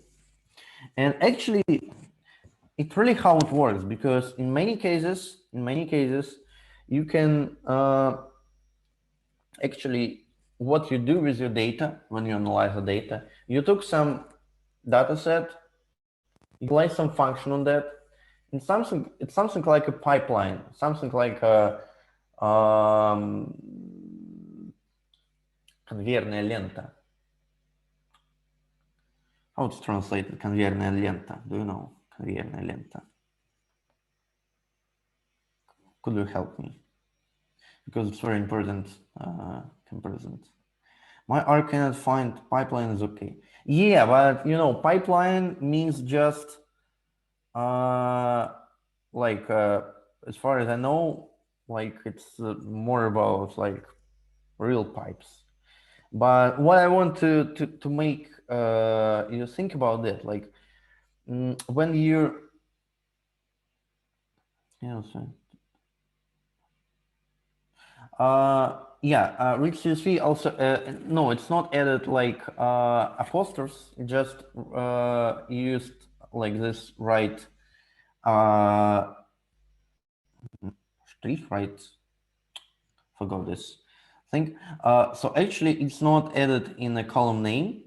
And actually, it's really how it works, because in many cases you can actually, what you do with your data when you analyze the data, you took some data set, you apply some function on that, and it's something like a pipeline, something like a конвейерная лента. How it's translated, конвейерная лента? Do you know конвейерная лента? Could you help me? Because it's very important comparison. My R cannot find pipeline is okay. Yeah, but you know, pipeline means just like as far as I know, like it's more about like real pipes. But what I want to make you think about that, like when you, yeah, rich CSV also, no, it's not added like apostrophes, it just used like this right strich, right? Forgot this thing. So actually it's not added in a column name.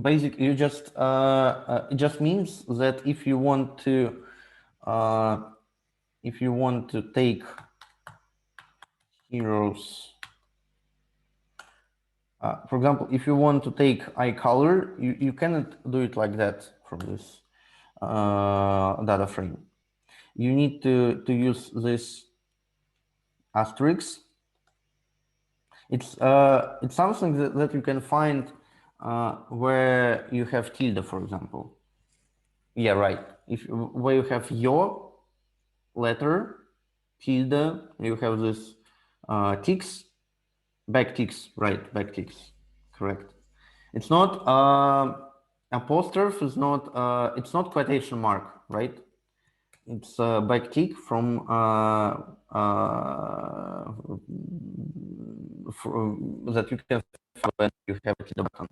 Basically, you just it just means that if you want to take heroes, for example, if you want to take eye color, you cannot do it like that from this data frame. You need to use this asterisk. It's something that you can find where you have tilde, for example. Yeah, right. Where you have your letter, tilde, you have this ticks, backticks, right? Backticks, correct. It's not apostrophe. It's not quotation mark, right? It's a backtick from that you can find when you have it in the button.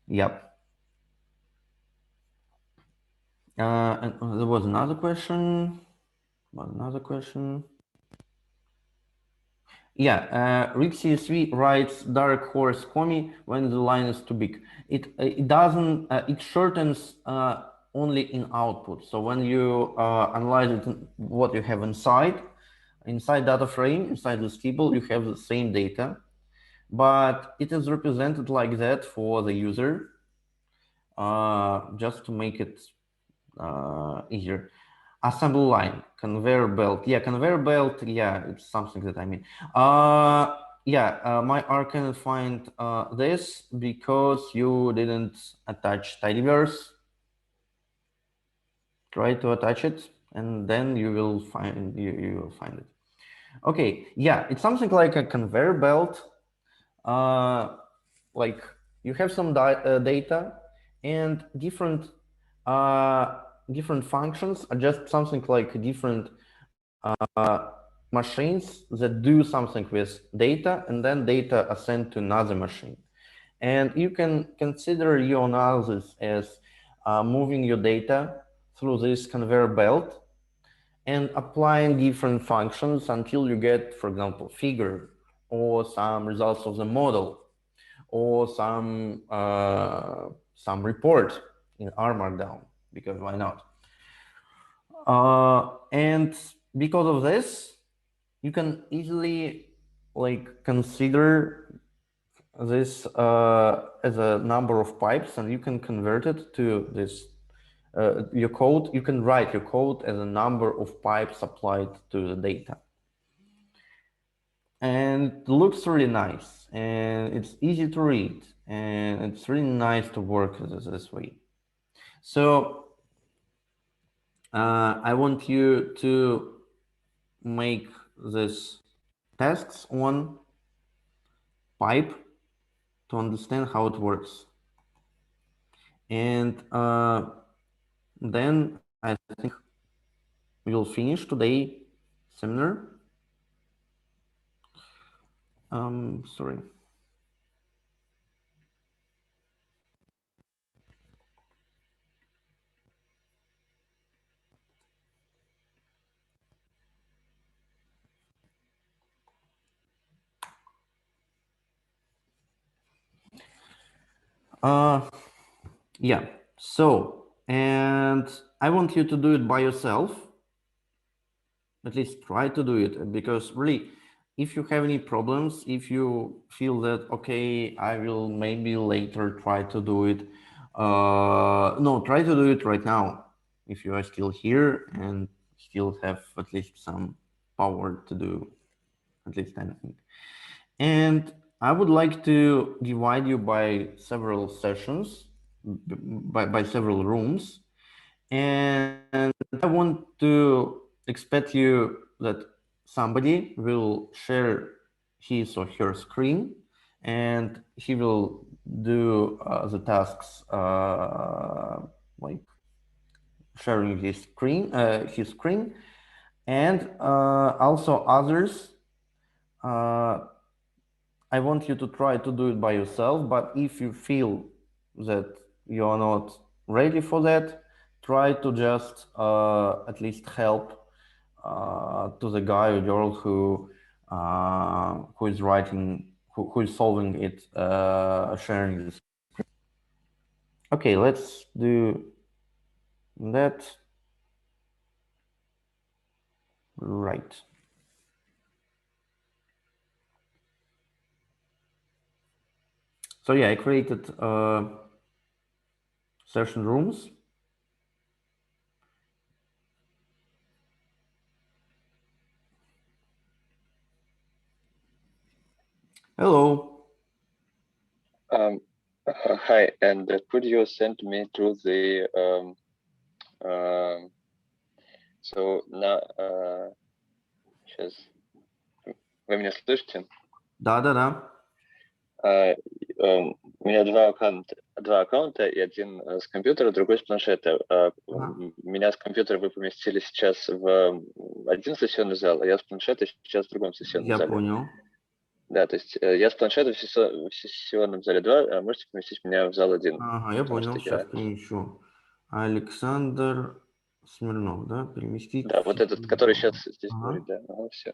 Yep. And there was another question. Yeah, RigCSV writes dark horse commie when the line is too big. It doesn't. It shortens only in output. So when you analyze it, what you have inside data frame, inside this table, you have the same data, but it is represented like that for the user, just to make it easier. Assembly line, conveyor belt. Yeah, conveyor belt. Yeah, it's something that I mean. My R cannot find this because you didn't attach tidyverse. Try to attach it, and then you will find you will find it. Okay, yeah, it's something like a conveyor belt. Like you have some data, and different functions are just something like different machines that do something with data, and then data are sent to another machine. And you can consider your analysis as moving your data through this conveyor belt and applying different functions until you get, for example, figure or some results of the model or some report in R Markdown, because why not? And because of this, you can easily consider this as a number of pipes, and you can convert it to this your code. You can write your code as a number of pipes applied to the data, and it looks really nice, and it's easy to read, and it's really nice to work this way. So I want you to make this tasks on pipe to understand how it works. And then I think we'll finish today seminar. Sorry. Yeah, so, and I want you to do it by yourself. At least try to do it, because really, if you have any problems, if you feel that, okay, I will maybe later try to do it, no, try to do it right now. If you are still here and still have at least some power to do at least anything. And I would like to divide you by several sessions, by several rooms. And I want to expect you that somebody will share his or her screen, and he will do the tasks like sharing his screen, and also others. I want you to try to do it by yourself, but if you feel that you are not ready for that, try to just at least help to the guy or girl who is writing, who is solving it, sharing this. Okay, let's do that. Right. So yeah, I created session rooms. Hello. Hi, and could you send me to the so now сейчас вы меня слышите? Да. у меня два аккаунта, и один с компьютера, другой с планшета. Меня с компьютера вы поместили сейчас в один сессионный зал, а я с планшета сейчас в другом сессионном зале. Я понял. Да, то есть я с планшета в сессионном зале 2, а можете поместить меня в зал 1. Ага, я понял, сейчас перемещу. Александр Смирнов, да, переместить. Да, вот этот, который сейчас здесь говорит, да, все.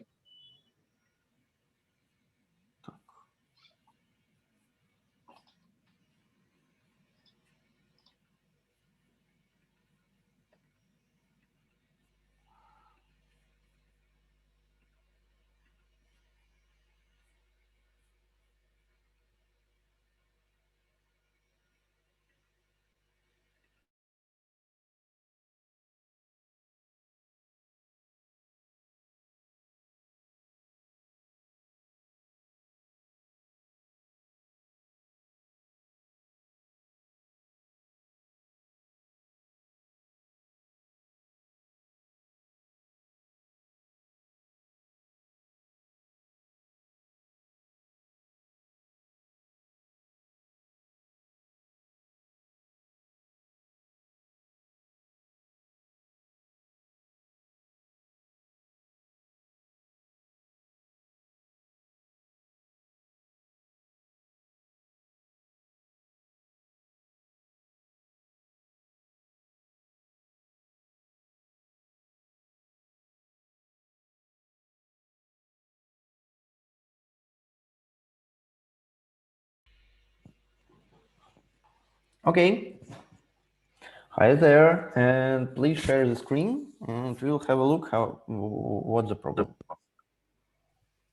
Okay. Hi there, and please share the screen, and we'll have a look what's the problem.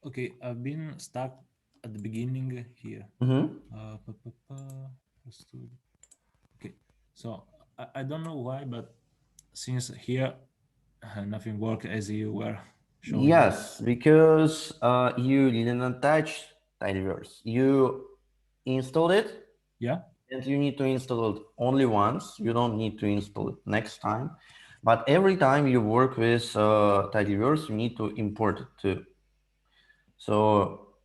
Okay, I've been stuck at the beginning here. Okay, so I don't know why, but since here nothing worked as you were showing. Yes, because you didn't touch tidyverse. You installed it. Yeah. And you need to install it only once. You don't need to install it next time. But every time you work with tidyverse, you need to import it too. So,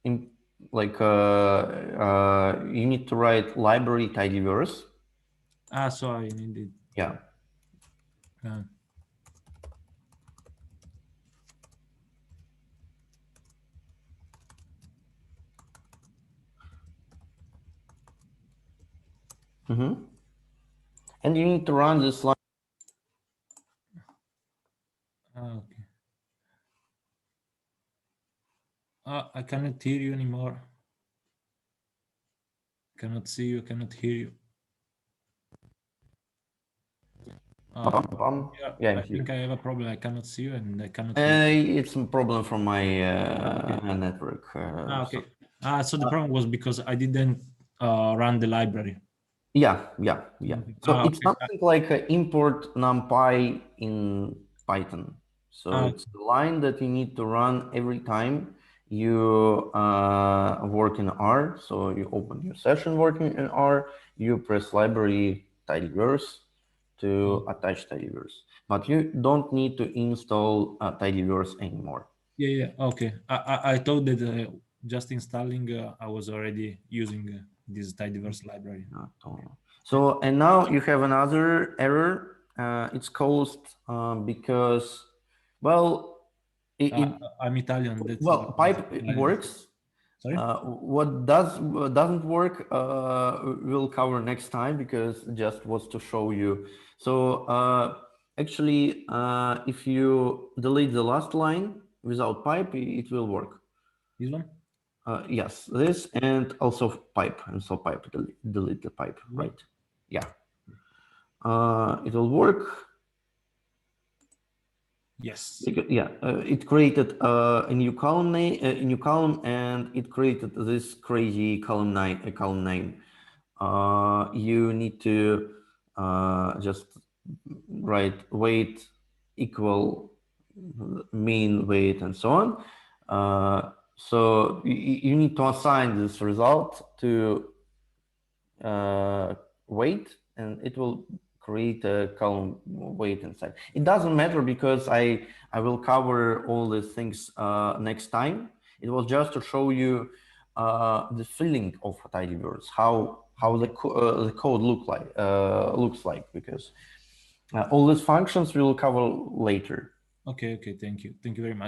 you need to write library tidyverse. So I needed. Yeah. And you need to run this line. Okay. I cannot hear you anymore. Cannot see you, cannot hear you. Yeah, I think I have a problem. I cannot see you and I cannot hear you. It's a problem from my network. Okay. So the problem was because I didn't run the library. Yeah. So it's something like import numpy in Python. So it's the line that you need to run every time you work in R. So you open your session working in R, you press library tidyverse to attach tidyverse. But you don't need to install tidyverse anymore. Yeah. Okay. I thought that just installing, I was already using this tidyverse library. So, and now you have another error. It's caused because, well, I'm Italian. That's pipe works. Sorry? What doesn't work, we'll cover next time because just was to show you. So actually, if you delete the last line without pipe, it will work. This one? Yes, this and also pipe, and so pipe, delete the pipe, right? Yeah. It will work. Yes. Yeah, it created a new column and it created this crazy column name. You need to just write weight equal mean weight and so on. So you need to assign this result to weight, and it will create a column weight inside. It doesn't matter because I will cover all these things next time. It was just to show you the feeling of a tidyverse, how the code looks like, because all these functions we will cover later. Okay, thank you very much.